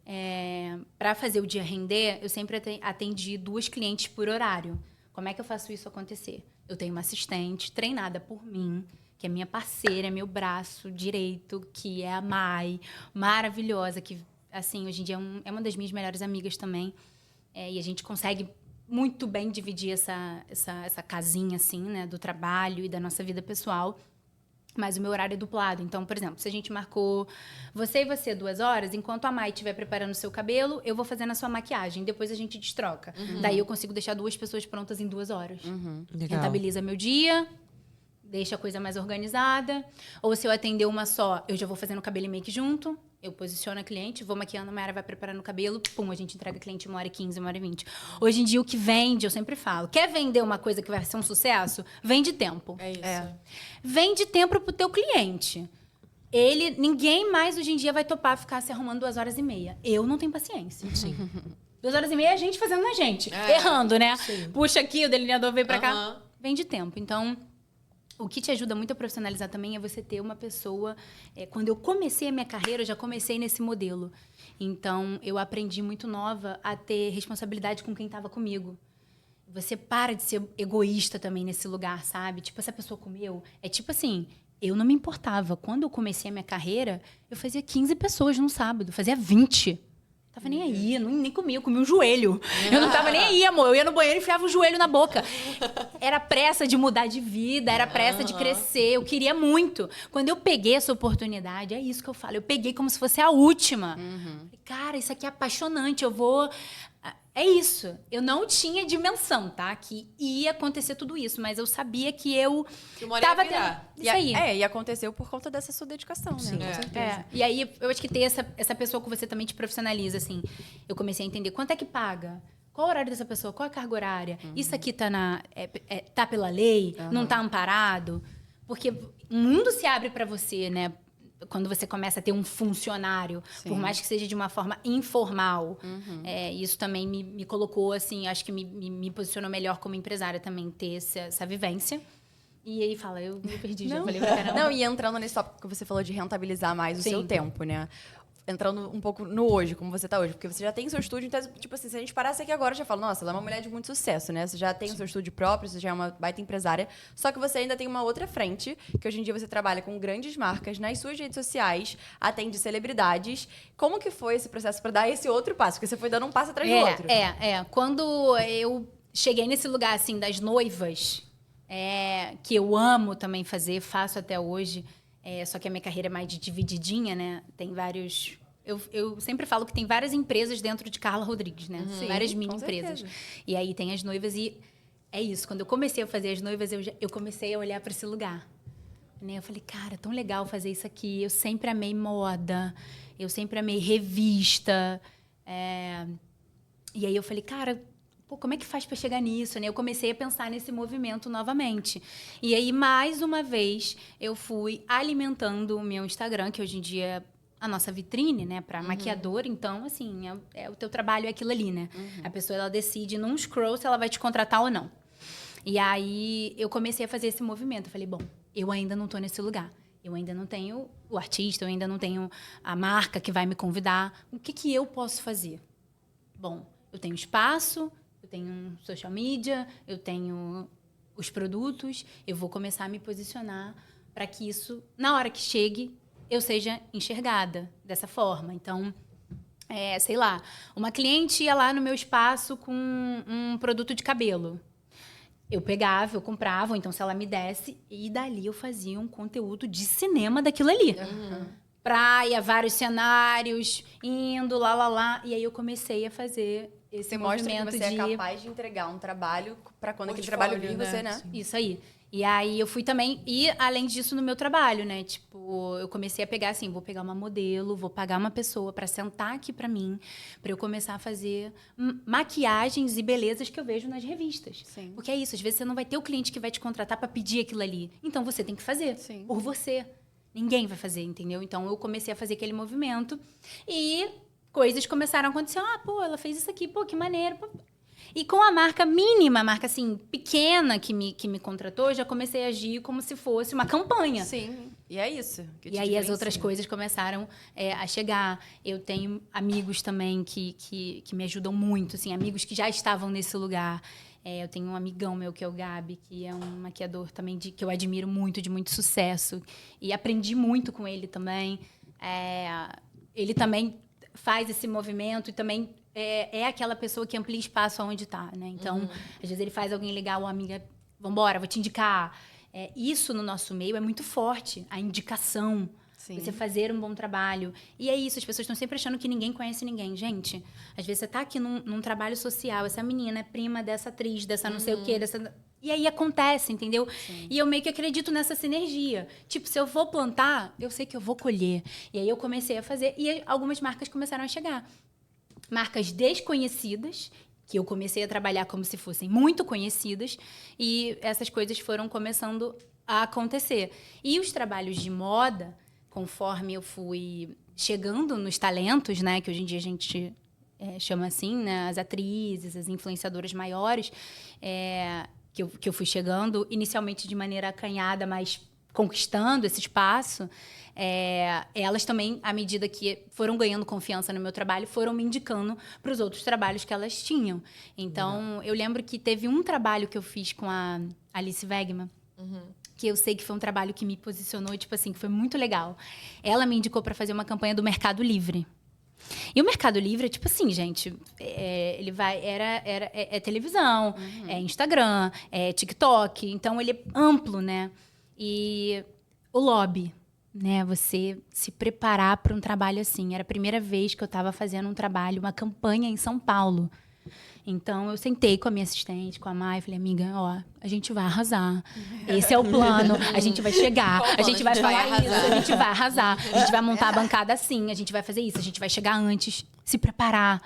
para fazer o dia render, eu sempre atendi 2 clientes por horário. Como é que eu faço isso acontecer? Eu tenho uma assistente treinada por mim, que é minha parceira, meu braço direito, que é a Mai, maravilhosa, que, assim, hoje em dia é uma das minhas melhores amigas também. E a gente consegue muito bem dividir essa casinha, assim, né, do trabalho e da nossa vida pessoal. Mas o meu horário é duplado. Então, por exemplo, se a gente marcou você e você 2 horas, enquanto a Mai estiver preparando o seu cabelo, eu vou fazendo a sua maquiagem. Depois a gente destroca. Daí eu consigo deixar 2 pessoas prontas em 2 horas. Legal. Rentabiliza meu dia, deixa a coisa mais organizada. Ou se eu atender uma só, eu já vou fazendo cabelo e make junto. Eu posiciono a cliente, vou maquiando, a Mayara vai preparando o cabelo, pum, a gente entrega a cliente 1h15, 1h20. Hoje em dia, o que vende, eu sempre falo, quer vender uma coisa que vai ser um sucesso? Vende tempo. É isso. Vende tempo pro teu cliente. Ninguém mais hoje em dia vai topar ficar se arrumando 2h30. Eu não tenho paciência. Sim. 2h30 é a gente fazendo na gente. Errando, né? Sim. Puxa aqui, o delineador veio pra cá. Vende tempo. Então, o que te ajuda muito a profissionalizar também é você ter uma pessoa... quando eu comecei a minha carreira, eu já comecei nesse modelo. Então, eu aprendi muito nova a ter responsabilidade com quem estava comigo. Você para de ser egoísta também nesse lugar, sabe? Tipo, essa pessoa comeu. É tipo assim, eu não me importava. Quando eu comecei a minha carreira, eu fazia 15 pessoas num sábado. Fazia 20. Tava nem aí, nem comia, eu comia um joelho. Eu não tava nem aí, amor. Eu ia no banheiro e enfiava o joelho na boca. Era pressa de mudar de vida, era pressa de crescer. Eu queria muito. Quando eu peguei essa oportunidade, é isso que eu falo. Eu peguei como se fosse a última. Cara, isso aqui é apaixonante. Eu vou... É isso. Eu não tinha dimensão, tá? Que ia acontecer tudo isso. Mas eu sabia que eu tava tendo... Isso aí. E aconteceu por conta dessa sua dedicação, né? Sim. Com certeza. E aí, eu acho que ter essa pessoa com você também te profissionaliza, assim. Eu comecei a entender quanto é que paga, qual o horário dessa pessoa, qual a carga horária. Isso aqui tá pela lei, não tá amparado. Porque o mundo se abre para você, né? Quando você começa a ter um funcionário, por mais que seja de uma forma informal. Isso também me colocou, assim, acho que me posicionou melhor como empresária também, ter essa vivência. E aí fala, eu me perdi, já falei pra caramba. Não, e entrando nesse tópico que você falou de rentabilizar mais o seu tempo, né? Entrando um pouco no hoje, como você tá hoje. Porque você já tem seu estúdio, então, tipo assim, se a gente parasse aqui agora, eu já falo, nossa, ela é uma mulher de muito sucesso, né? Você já tem o seu estúdio próprio, você já é uma baita empresária. Só que você ainda tem uma outra frente, que hoje em dia você trabalha com grandes marcas nas suas redes sociais, atende celebridades. Como que foi esse processo para dar esse outro passo? Porque você foi dando um passo atrás do outro. Quando eu cheguei nesse lugar, assim, das noivas, que eu amo também fazer, faço até hoje... só que a minha carreira é mais divididinha, né? Tem vários... Eu sempre falo que tem várias empresas dentro de Carla Rodrigues, né? Sim, várias com mini-empresas. certeza. E aí tem as noivas e... É isso, quando eu comecei a fazer as noivas, eu comecei a olhar para esse lugar. Né? Eu falei, cara, tão legal fazer isso aqui. Eu sempre amei moda, eu sempre amei revista. E aí eu falei, cara... Pô, como é que faz para chegar nisso, né? Eu comecei a pensar nesse movimento novamente. E aí, mais uma vez, eu fui alimentando o meu Instagram, que hoje em dia é a nossa vitrine, né? Para maquiadora. Então, assim, o teu trabalho é aquilo ali, né? A pessoa, ela decide num scroll se ela vai te contratar ou não. E aí, eu comecei a fazer esse movimento. Eu falei, bom, eu ainda não tô nesse lugar. Eu ainda não tenho o artista, eu ainda não tenho a marca que vai me convidar. O que eu posso fazer? Bom, eu tenho espaço, eu tenho social media, eu tenho os produtos, eu vou começar a me posicionar para que isso, na hora que chegue, eu seja enxergada dessa forma. Então, sei lá, uma cliente ia lá no meu espaço com um produto de cabelo. Eu pegava, eu comprava, ou então se ela me desse, e dali eu fazia um conteúdo de cinema daquilo ali. Praia, vários cenários, indo, lá. E aí eu comecei a fazer esse movimento mostra que você é capaz de entregar um trabalho para quando aquele trabalho vir, você, né? Isso aí. E aí eu fui também, e além disso no meu trabalho, né? Tipo, eu comecei a pegar assim, vou pegar uma modelo, vou pagar uma pessoa para sentar aqui para mim, para eu começar a fazer maquiagens e belezas que eu vejo nas revistas. Sim. Porque é isso, às vezes você não vai ter o cliente que vai te contratar para pedir aquilo ali. Então você tem que fazer por você. Ninguém vai fazer, entendeu? Então eu comecei a fazer aquele movimento e coisas começaram a acontecer. Pô, ela fez isso aqui, pô, que maneiro. Pô. E com a marca mínima, a marca assim, pequena que me contratou, já comecei a agir como se fosse uma campanha. Sim, e é isso. E aí as outras coisas começaram a chegar. Eu tenho amigos também que me ajudam muito, assim, amigos que já estavam nesse lugar. Eu tenho um amigão meu, que é o Gabi, que é um maquiador também que eu admiro muito, de muito sucesso. E aprendi muito com ele também. Ele também faz esse movimento e também é aquela pessoa que amplia espaço aonde está, né? Então, às vezes ele faz alguém ligar, uma amiga, vambora, vou te indicar. Isso no nosso meio é muito forte, a indicação. Sim. Você fazer um bom trabalho. E é isso, as pessoas estão sempre achando que ninguém conhece ninguém. Gente, às vezes você está aqui num trabalho social, essa menina é prima dessa atriz, dessa não sei o quê, dessa... E aí acontece, entendeu? Sim. E eu meio que acredito nessa sinergia. Tipo, se eu vou plantar, eu sei que eu vou colher. E aí eu comecei a fazer, e algumas marcas começaram a chegar. Marcas desconhecidas, que eu comecei a trabalhar como se fossem muito conhecidas, e essas coisas foram começando a acontecer. E os trabalhos de moda, conforme eu fui chegando nos talentos, né, que hoje em dia a gente chama assim, né, as atrizes, as influenciadoras maiores, que eu fui chegando, inicialmente de maneira acanhada, mas conquistando esse espaço, elas também, à medida que foram ganhando confiança no meu trabalho, foram me indicando para os outros trabalhos que elas tinham. Então, eu lembro que teve um trabalho que eu fiz com a Alice Wegman, que eu sei que foi um trabalho que me posicionou, tipo assim, que foi muito legal. Ela me indicou para fazer uma campanha do Mercado Livre. E o Mercado Livre é tipo assim, gente, ele vai, é televisão, é Instagram, é TikTok, então ele é amplo, né? E o lobby, né? Você se preparar para um trabalho assim. Era a primeira vez que eu estava fazendo um trabalho, uma campanha em São Paulo. Então, eu sentei com a minha assistente, com a Mai, e falei, amiga, ó, a gente vai arrasar. Esse é o plano, a gente vai chegar, a gente vai falar isso, a gente vai arrasar, a gente vai montar a bancada assim, a gente vai fazer isso, a gente vai chegar antes, se preparar.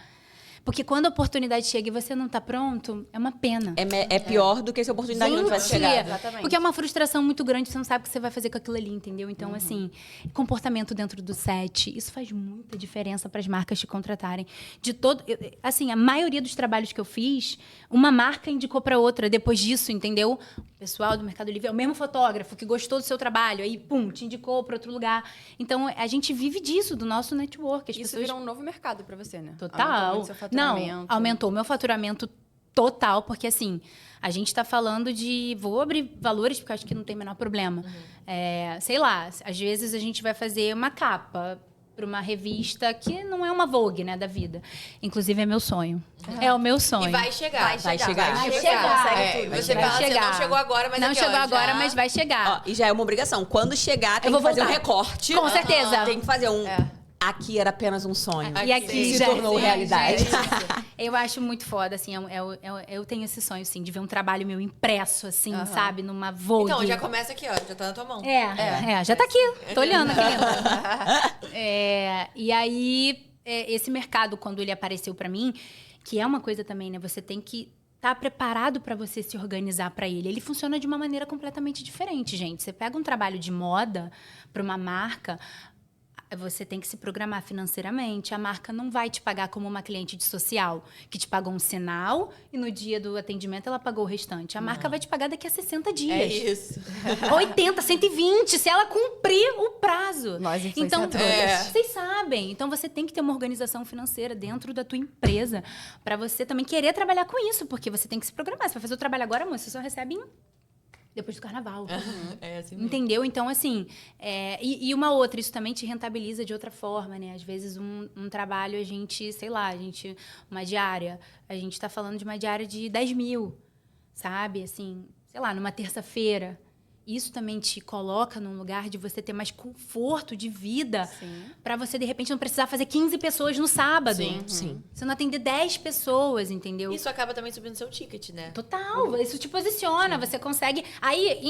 Porque quando a oportunidade chega e você não está pronto, é uma pena. É pior do que se a oportunidade não tivesse chegado. Exatamente. Porque é uma frustração muito grande, você não sabe o que você vai fazer com aquilo ali, entendeu? Então, assim, comportamento dentro do set, isso faz muita diferença para as marcas te contratarem. Assim, a maioria dos trabalhos que eu fiz, uma marca indicou para outra depois disso, entendeu? O pessoal do Mercado Livre é o mesmo fotógrafo que gostou do seu trabalho, aí, pum, te indicou para outro lugar. Então, a gente vive disso, do nosso network. Isso virou um novo mercado para você, né? Total. Não, aumentou o meu faturamento total, porque assim, a gente está falando de... Vou abrir valores, porque acho que não tem o menor problema. Sei lá, às vezes a gente vai fazer uma capa para uma revista que não é uma Vogue, né, da vida. Inclusive, é meu sonho. É o meu sonho. E vai chegar. Vai chegar. Você fala assim, não chegou agora, mas não chegou agora, mas vai chegar. Ó, e já é uma obrigação. Quando chegar, tem que fazer um recorte. Com certeza. Tem que fazer um... Aqui era apenas um sonho. E aqui se tornou realidade. Eu acho muito foda, assim, eu tenho esse sonho, assim, de ver um trabalho meu impresso, assim, sabe? Numa Vogue. Então, já começa aqui, ó, já tá na tua mão. Já tá aqui, tô olhando aqui. E aí, esse mercado, quando ele apareceu pra mim, que é uma coisa também, né? Você tem que estar preparado para você se organizar para ele. Ele funciona de uma maneira completamente diferente, gente. Você pega um trabalho de moda para uma marca... você tem que se programar financeiramente. A marca não vai te pagar como uma cliente de social, que te pagou um sinal e no dia do atendimento ela pagou o restante. A marca vai te pagar daqui a 60 dias. É isso. 80, 120, se ela cumprir o prazo. Nós Então, influenciadoras. vocês sabem. Então, você tem que ter uma organização financeira dentro da tua empresa para você também querer trabalhar com isso, porque você tem que se programar. Você vai fazer o trabalho agora, moça, você só recebe depois do carnaval. É assim mesmo. Entendeu? Então, assim, e uma outra, isso também te rentabiliza de outra forma, né? Às vezes, um trabalho, a gente, sei lá, uma diária, a gente tá falando de uma diária de 10 mil, sabe? Assim, sei lá, numa terça-feira. Isso também te coloca num lugar de você ter mais conforto de vida para você, de repente, não precisar fazer 15 pessoas no sábado. Sim. Você não atender 10 pessoas, entendeu? Isso acaba também subindo seu ticket, né? Total, isso te posiciona, você consegue... Aí,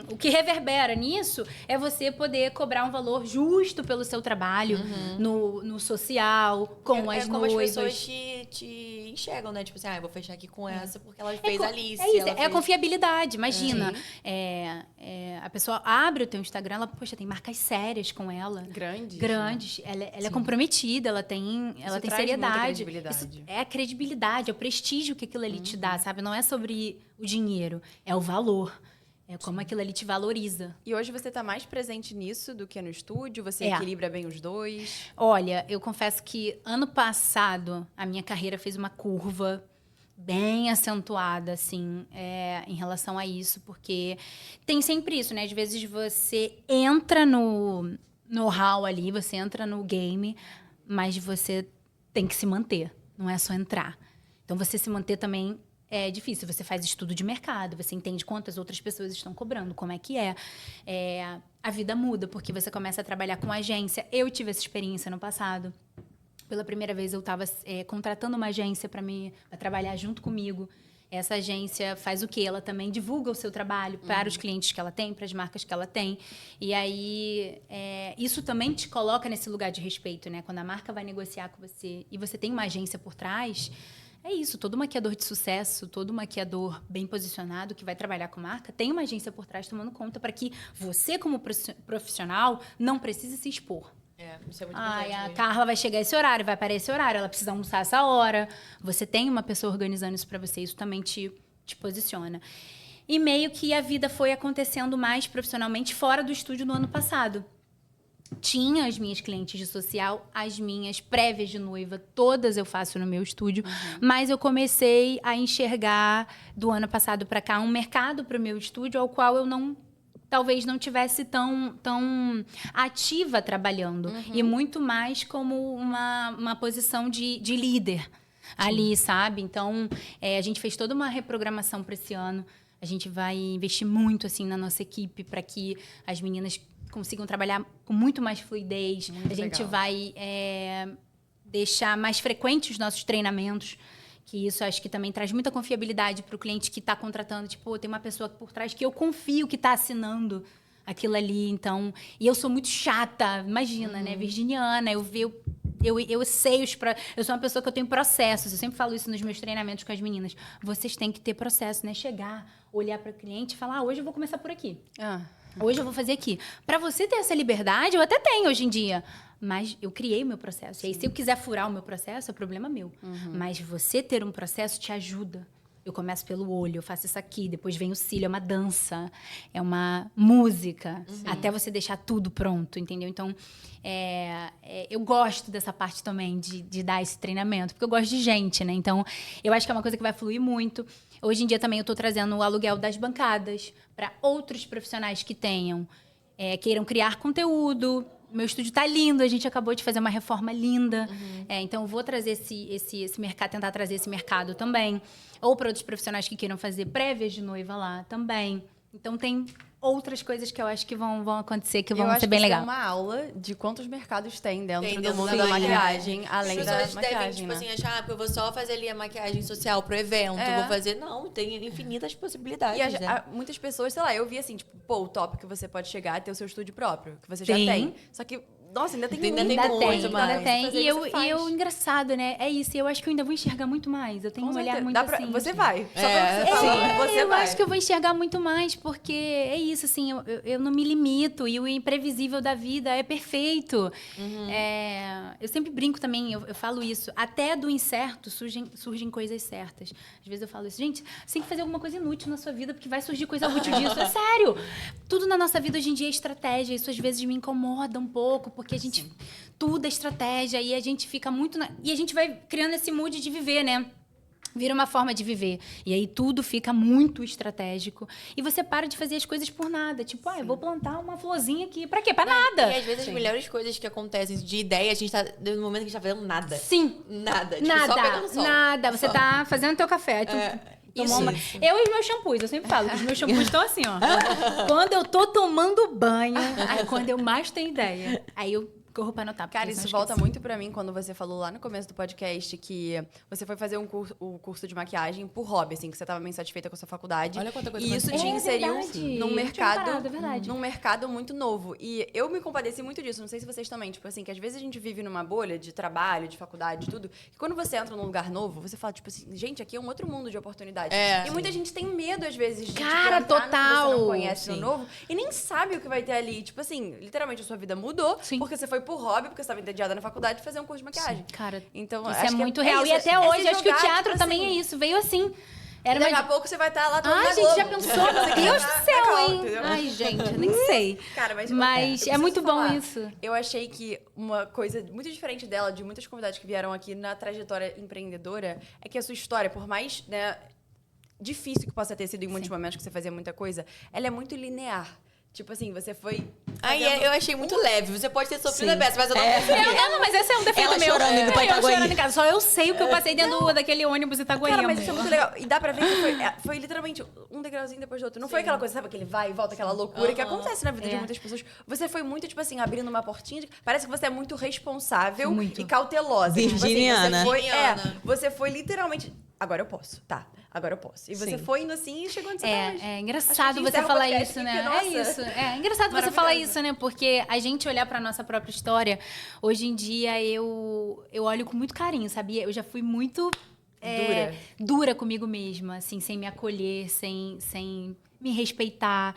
o que reverbera nisso é você poder cobrar um valor justo pelo seu trabalho no social, com as como noivas. as pessoas te enxergam, né? Tipo assim, eu vou fechar aqui com essa porque ela fez Alice. É isso, ela é a fez... confiabilidade. Imagina, a pessoa abre o teu Instagram, ela, poxa, tem marcas sérias com ela. Grandes. Ela é comprometida, ela tem traz seriedade. muita credibilidade. Isso é a credibilidade, é o prestígio que aquilo ali te dá, sabe? Não é sobre o dinheiro, é o valor. É como aquilo ali te valoriza. E hoje você tá mais presente nisso do que no estúdio? Você É. equilibra bem os dois? Olha, eu confesso que ano passado a minha carreira fez uma curva bem acentuada, assim, em relação a isso, porque tem sempre isso, né? Às vezes você entra no know-how ali, você entra no game, mas você tem que se manter, não é só entrar. Então, você se manter também é difícil. Você faz estudo de mercado, você entende quantas outras pessoas estão cobrando, como é que é. A vida muda, porque você começa a trabalhar com agência. Eu tive essa experiência no passado. Pela primeira vez, eu estava contratando uma agência para trabalhar junto comigo. Essa agência faz o quê? Ela também divulga o seu trabalho para os clientes que ela tem, para as marcas que ela tem. E aí, isso também te coloca nesse lugar de respeito, né? Quando a marca vai negociar com você e você tem uma agência por trás, é isso. Todo maquiador de sucesso, todo maquiador bem posicionado que vai trabalhar com marca, tem uma agência por trás tomando conta para que você, como profissional, não precise se expor. Isso é muito importante. A Carla vai chegar esse horário, vai parar esse horário, ela precisa almoçar essa hora. Você tem uma pessoa organizando isso para você, isso também te posiciona. E meio que a vida foi acontecendo mais profissionalmente fora do estúdio no ano passado. Tinha as minhas clientes de social, as minhas prévias de noiva, todas eu faço no meu estúdio, mas eu comecei a enxergar do ano passado para cá um mercado para o meu estúdio ao qual eu talvez não tivesse tão ativa trabalhando. E muito mais como uma posição de líder ali, sabe? Então, a gente fez toda uma reprogramação para esse ano. A gente vai investir muito assim na nossa equipe para que as meninas consigam trabalhar com muito mais fluidez. A gente vai deixar mais frequentes os nossos treinamentos. Que isso acho que também traz muita confiabilidade para o cliente que está contratando. Tipo, tem uma pessoa por trás que eu confio que está assinando aquilo ali. Então, e eu sou muito chata, imagina, né? Virginiana, eu sei eu sou uma pessoa que eu tenho processos. Eu sempre falo isso nos meus treinamentos com as meninas. Vocês têm que ter processo, né? Chegar, olhar para o cliente e falar, hoje eu vou começar por aqui. Hoje eu vou fazer aqui. Para você ter essa liberdade, eu até tenho hoje em dia. Mas eu criei o meu processo. E aí, se eu quiser furar o meu processo, é problema meu. Mas você ter um processo te ajuda. Eu começo pelo olho, eu faço isso aqui, depois vem o cílio, é uma dança, é uma música, até você deixar tudo pronto, entendeu? Então, eu gosto dessa parte também de dar esse treinamento, porque eu gosto de gente, né? Então, eu acho que é uma coisa que vai fluir muito. Hoje em dia também eu estou trazendo o aluguel das bancadas para outros profissionais que queiram criar conteúdo. Meu estúdio tá lindo, a gente acabou de fazer uma reforma linda. Então, eu vou trazer esse mercado, tentar trazer esse mercado também. Ou para outros profissionais que queiram fazer prévias de noiva lá também. Então, tem outras coisas que eu acho que vão acontecer, que vão ser bem legal. Eu acho que é uma aula de quantos mercados tem dentro do mundo da da maquiagem, além da pessoas devem, maquiagem, tipo assim, achar, porque eu vou só fazer ali a maquiagem social pro evento, vou fazer... Não, tem infinitas possibilidades, E muitas pessoas, sei lá, eu vi assim, tipo, o top que você pode chegar a ter o seu estúdio próprio, que você já Sim. tem. Só que Nossa, ainda tem Ainda muito tem Ainda tem, muito mais. ainda tem. Fazer E o que você eu, faz. engraçado, né? É isso. Eu acho que eu ainda vou enxergar muito mais. Eu tenho Com um olhar certeza. muito Dá pra- assim. Você vai. Só É, pra você falar, você Eu vai. acho que eu vou enxergar muito mais, porque é isso, assim, eu não me limito e o imprevisível da vida é perfeito. Eu sempre brinco também, eu falo isso, até do incerto surgem coisas certas. Às vezes eu falo isso, gente, você tem que fazer alguma coisa inútil na sua vida, porque vai surgir coisa útil disso. É sério! Tudo na nossa vida hoje em dia é estratégia, isso às vezes me incomoda um pouco, porque a gente... Tudo é estratégia e a gente fica muito... E a gente vai criando esse mood de viver, né? Vira uma forma de viver. E aí tudo fica muito estratégico. E você para de fazer as coisas por nada. Tipo, eu vou plantar uma florzinha aqui. Pra quê? Pra nada. E às vezes as melhores coisas que acontecem de ideia, a gente tá no momento que a gente tá fazendo nada. Sim. Nada. Tipo, só Nada. pegando sol. Nada. Você Só. tá fazendo teu café. Aí tu tomou isso. uma... Eu e os meus shampoos. Eu sempre falo que os meus shampoos estão assim, ó. Quando eu tô tomando banho, aí quando eu mais tenho ideia. Aí eu corro pra anotar. Cara, isso volta muito pra mim quando você falou lá no começo do podcast que você foi fazer o curso de maquiagem por hobby, assim, que você tava bem satisfeita com a sua faculdade. Olha quanta coisa E isso te É inseriu verdade. num Eu tinha mercado, parado, é verdade. num mercado muito novo. E eu me compadeci muito disso, não sei se vocês também, tipo assim, que às vezes a gente vive numa bolha de trabalho, de faculdade, de tudo, que quando você entra num lugar novo, você fala, tipo assim, gente, aqui é um outro mundo de oportunidade. E muita gente tem medo, às vezes, de Cara, tipo, entrar no que você total. não conhece no Sim. novo e nem sabe o que vai ter ali. Tipo assim, literalmente a sua vida mudou Sim. porque você foi por hobby, porque você estava entediada na faculdade fazer um curso de maquiagem. Cara, Então, isso acho é que muito real. isso, E até é hoje, se acho que o jogar, teatro tipo também assim, é isso. Veio assim. Era e daqui uma... a pouco você vai estar lá todo Ai, gente, já pensou? Meu Deus do céu, hein? Ai, gente, eu nem sei. Cara, mas Mas eu é preciso muito bom falar. isso. Eu achei que uma coisa muito diferente dela, de muitas convidadas que vieram aqui na trajetória empreendedora, é que a sua história, por mais, né, difícil que possa ter sido em muitos momentos que você fazia muita coisa, ela é muito linear. Tipo assim, você foi... Aí fazendo- eu achei muito leve. Você pode ter sofrido a beça, mas eu não Não, mas esse é um defeito Ela meu. chorando indo pra Eu Itaguaí. chorando em casa. Só eu sei o que eu passei dentro daquele ônibus Itaguaí, Cara, mas isso é amor. muito legal. E dá pra ver que foi literalmente um degrauzinho depois do outro. Não foi aquela coisa, sabe, aquele vai e volta, aquela loucura que acontece na vida de muitas pessoas. Você foi muito, tipo assim, abrindo uma portinha. Parece que você é muito responsável Muito. e cautelosa. Virginiana. Tipo assim, Virginiana. você foi literalmente... Agora eu posso, tá. Agora eu posso. E você Sim. foi indo assim e chegou onde você tá hoje. É Acho engraçado que você encerra o falar podcast isso, aqui, né? porque, É nossa, isso. É engraçado você falar maravilhosa. isso, né? Porque a gente olhar pra nossa própria história, hoje em dia eu olho com muito carinho, sabia? Eu já fui muito dura comigo mesma, assim, sem me acolher, sem me respeitar,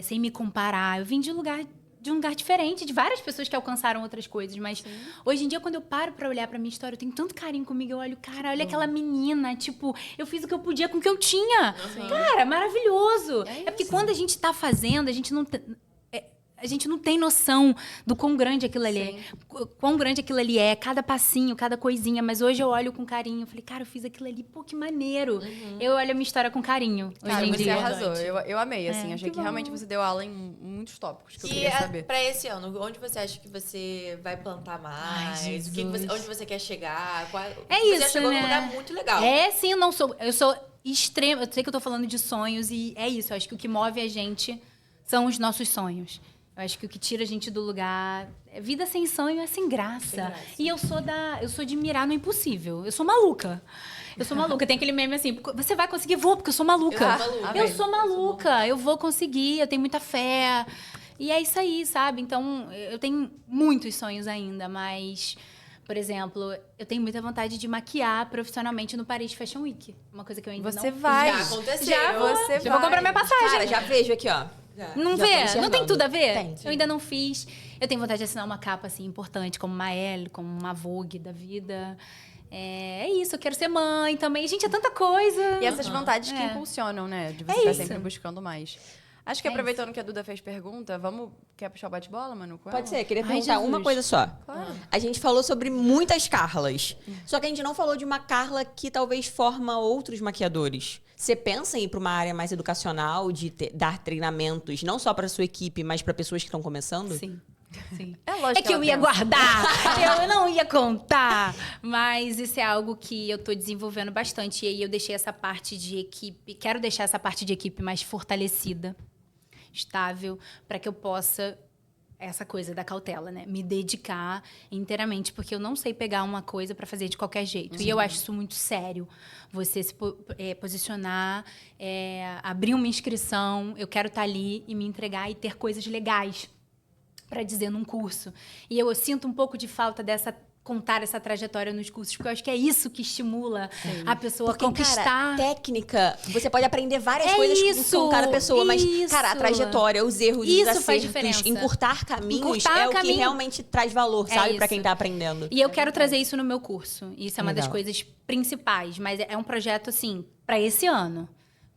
sem me comparar. Eu vim de um lugar diferente, de várias pessoas que alcançaram outras coisas, mas hoje em dia, quando eu paro pra olhar pra minha história, eu tenho tanto carinho comigo, eu olho, cara, olha aquela menina, tipo, eu fiz o que eu podia com o que eu tinha. Cara, maravilhoso. É porque quando a gente tá fazendo, a gente não tem noção do quão grande aquilo ali é. Quão grande aquilo ali é, cada passinho, cada coisinha. Mas hoje eu olho com carinho. Eu falei, cara, eu fiz aquilo ali, pô, que maneiro. Eu olho a minha história com carinho hoje Cara, em você dia. arrasou. Eu amei, assim. Achei que bom. realmente você deu aula em muitos tópicos que eu E queria saber. pra esse ano, onde você acha que você vai plantar mais? Ai, Onde você quer chegar? É Você já isso, chegou né? num lugar muito legal. Sim, eu sou extrema. Eu sei que eu tô falando de sonhos e é isso. Eu acho que o que move a gente são os nossos sonhos. Eu acho que o que tira a gente do lugar... Vida sem sonho é sem graça. E eu sou de mirar no impossível. Eu sou maluca. Tem aquele meme assim, você vai conseguir, vou, porque eu sou maluca. Eu sou maluca, eu vou conseguir, eu tenho muita fé. E é isso aí, sabe? Então, eu tenho muitos sonhos ainda, mas... Por exemplo, eu tenho muita vontade de maquiar profissionalmente no Paris Fashion Week. Uma coisa que eu ainda Você não vai. Já aconteceu. Já você fiz. Eu vou comprar minha passagem. Cara, já vejo aqui, ó. Não Já tô vê? Não enxergando. tem tudo a ver? Tem. Eu ainda não fiz. Eu tenho vontade de assinar uma capa, assim, importante, como uma Elle, como uma Vogue da vida. É isso, eu quero ser mãe também. Gente, é tanta coisa. E essas vontades que É. impulsionam, né? De você É estar isso. sempre buscando mais. Acho que aproveitando que a Duda fez pergunta, quer puxar o bate-bola, Manu? com ela? Pode ser, queria Ai, perguntar Jesus. uma coisa só. Claro. A gente falou sobre muitas Carlas. Só que a gente não falou de uma Carla que talvez forma outros maquiadores. Você pensa em ir para uma área mais educacional, de dar treinamentos, não só para sua equipe, mas para pessoas que estão começando? Sim. Sim. É lógico É que eu ela ia pensa. guardar, eu não ia contar. Mas isso é algo que eu tô desenvolvendo bastante. E aí eu deixei essa parte de equipe, quero deixar essa parte de equipe mais fortalecida, estável, para que eu possa, essa coisa da cautela, né? Me dedicar inteiramente, porque eu não sei pegar uma coisa para fazer de qualquer jeito. E eu acho isso muito sério. Você se posicionar, abrir uma inscrição, eu quero estar ali e me entregar e ter coisas legais para dizer num curso. E eu sinto um pouco de falta dessa contar essa trajetória nos cursos, porque eu acho que é isso que estimula a pessoa Porque, a conquistar. cara, técnica, você pode aprender várias coisas com cada pessoa, mas, cara, a trajetória, os erros, os Isso faz acertos, diferença. encurtar caminhos Encurtar é o que caminho. realmente traz valor, sabe? Pra isso. quem tá aprendendo. E eu quero trazer isso no meu curso. Isso é uma das Legal. coisas principais, mas é um projeto, assim, para esse ano,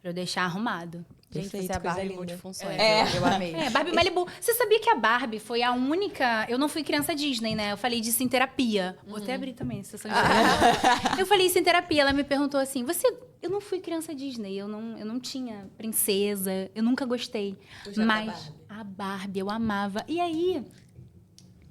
para eu deixar arrumado. Gente, Perfeito, você é a coisa Barbie linda. multifunções. É. Eu amei. Barbie Malibu. Você sabia que a Barbie foi a única... Eu não fui criança Disney, né? Eu falei disso em terapia. Vou até abrir também, sessão de terapia. Eu falei isso em terapia. Ela me perguntou assim, eu não fui criança Disney, eu não tinha princesa, eu nunca gostei. Mas a Barbie eu amava. E aí...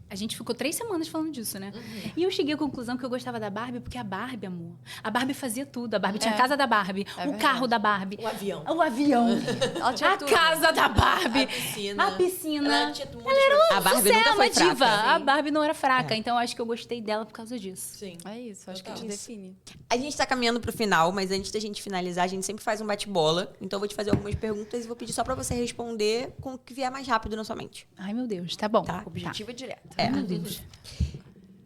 A gente ficou 3 semanas falando disso, né? E eu cheguei à conclusão que eu gostava da Barbie porque a Barbie, amor. A Barbie fazia tudo. A Barbie tinha a casa da Barbie, o carro da Barbie. O avião. O avião. Ela tinha A tudo. casa da Barbie. A piscina. A piscina. Ela tinha muitas A Barbie Sucesso, nunca foi uma diva. fraca. A Barbie não era fraca. Então, eu acho que eu gostei dela por causa disso. Sim. É isso, acho que te define. A gente tá caminhando pro final, mas antes da gente finalizar, a gente sempre faz um bate-bola. Então eu vou te fazer algumas perguntas e vou pedir só pra você responder com o que vier mais rápido na sua mente. Ai, meu Deus. Tá bom. Tá. Objetivo e direto. Ai, meu Deus.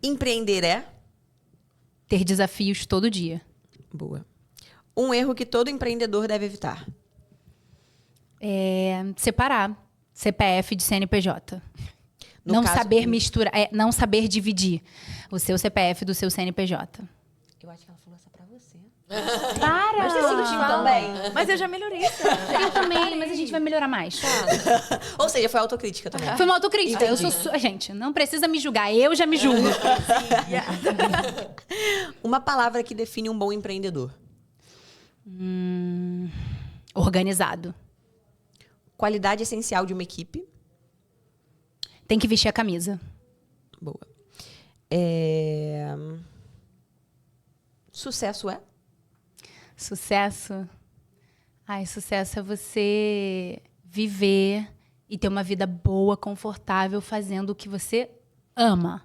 Empreender é? Ter desafios todo dia. Boa. Um erro que todo empreendedor deve evitar. Separar CPF de CNPJ. No Não caso- saber misturar, não saber dividir o seu CPF do seu CNPJ. Eu acho que ela falou essa pra você. Para! Mas tem sido também. Mas eu já melhorei isso. Eu também, mas a gente vai melhorar mais. Ou seja, foi autocrítica também. Foi uma autocrítica. Eu sou gente, não precisa me julgar, eu já me julgo. Uma palavra que define um bom empreendedor. Organizado. Qualidade essencial de uma equipe. Tem que vestir a camisa. Boa. Sucesso é? Sucesso. Ai, sucesso é você viver e ter uma vida boa, confortável, fazendo o que você ama.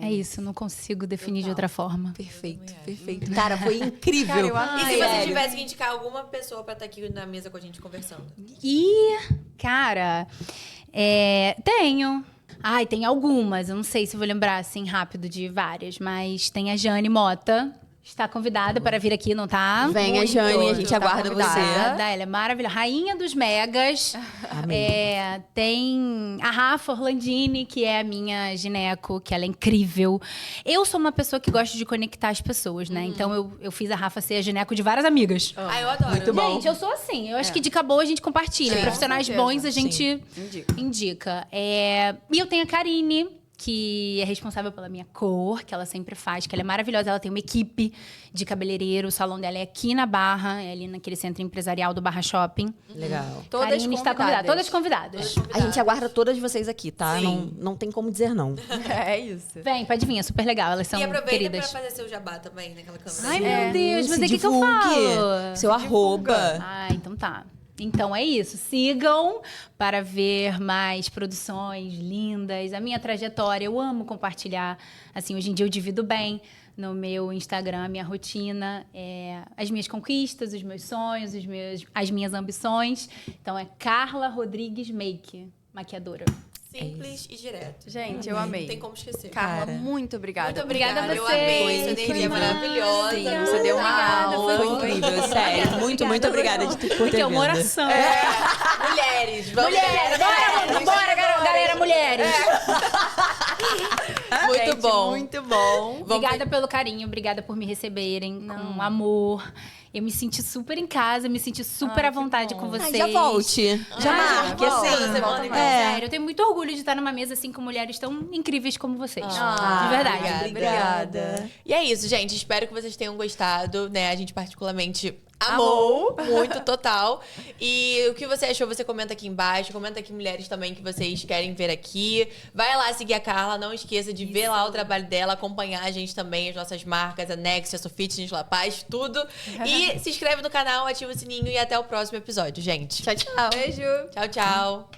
É isso, não consigo definir de outra forma. Perfeito, perfeito. Cara, foi incrível. Cara, eu amei. E se você Sério. tivesse que indicar alguma pessoa pra estar aqui na mesa com a gente conversando? E, cara, tenho. Ai, tem algumas. Eu não sei se vou lembrar assim rápido de várias, mas tem a Jane Mota. Está convidada para vir aqui, não tá? Venha, Jane, a gente Tá aguarda convidada. você. Ela é maravilhosa. Rainha dos Megas. Tem a Rafa Orlandini, que é a minha gineco, que ela é incrível. Eu sou uma pessoa que gosta de conectar as pessoas, né? Então, eu fiz a Rafa ser a gineco de várias amigas. Ah, eu adoro. Muito bom. Gente, eu sou assim. Eu acho que dica boa a gente compartilha. Sim, Profissionais com certeza. bons a gente indica. E eu tenho a Karine, que é responsável pela minha cor, que ela sempre faz, que ela é maravilhosa. Ela tem uma equipe de cabeleireiro. O salão dela é aqui na Barra, é ali naquele centro empresarial do Barra Shopping. Legal. Todas Karine está convidada. convidadas. Todas convidadas. A gente aguarda todas vocês aqui, tá? Sim. Não tem como dizer não. É isso. Vem, pode vir, é super legal. Elas são E aproveita queridas. pra fazer seu jabá também naquela câmera. Ai, meu Deus, mas Se o que eu divulgue. falo? Seu arroba. Ah, então tá. Então é isso. Sigam para ver mais produções lindas. A minha trajetória, eu amo compartilhar. Assim, hoje em dia eu divido bem no meu Instagram a minha rotina, as minhas conquistas, os meus sonhos, as minhas ambições. Então é Carla Rodrigues Make, maquiadora. Simples e direto. Gente, eu Não amei. tem como esquecer. Carla, Cara. muito obrigada. Muito obrigada, Obrigada a eu você. amei. Sua Foi energia maravilhosa. Sim, você deu uma Obrigada, aula. Foi incrível, sério. Muito obrigada de ter por Porque ter é uma vindo. oração. Mulheres, vamos Mulheres, bora, galera, mulheres. Muito Gente, bom. Muito bom. Obrigada pelo carinho, obrigada por me receberem com amor. Eu me senti super em casa, me senti super à que vontade bom. com vocês. Já volte. Já marque, volta, assim. você volta mais. Sério, eu tenho muito orgulho de estar numa mesa assim com mulheres tão incríveis como vocês. de verdade. Obrigada. E é isso, gente. Espero que vocês tenham gostado, né? A gente particularmente amou. Muito, total. E o que você achou, você comenta aqui embaixo. Comenta aqui mulheres também que vocês querem ver aqui. Vai lá seguir a Carla. Não esqueça de ver lá o trabalho dela, acompanhar a gente também, as nossas marcas, a Next, a Sofitness, La Paz, tudo. E se inscreve no canal, ativa o sininho e até o próximo episódio, gente. Tchau, tchau. Beijo. Tchau, tchau.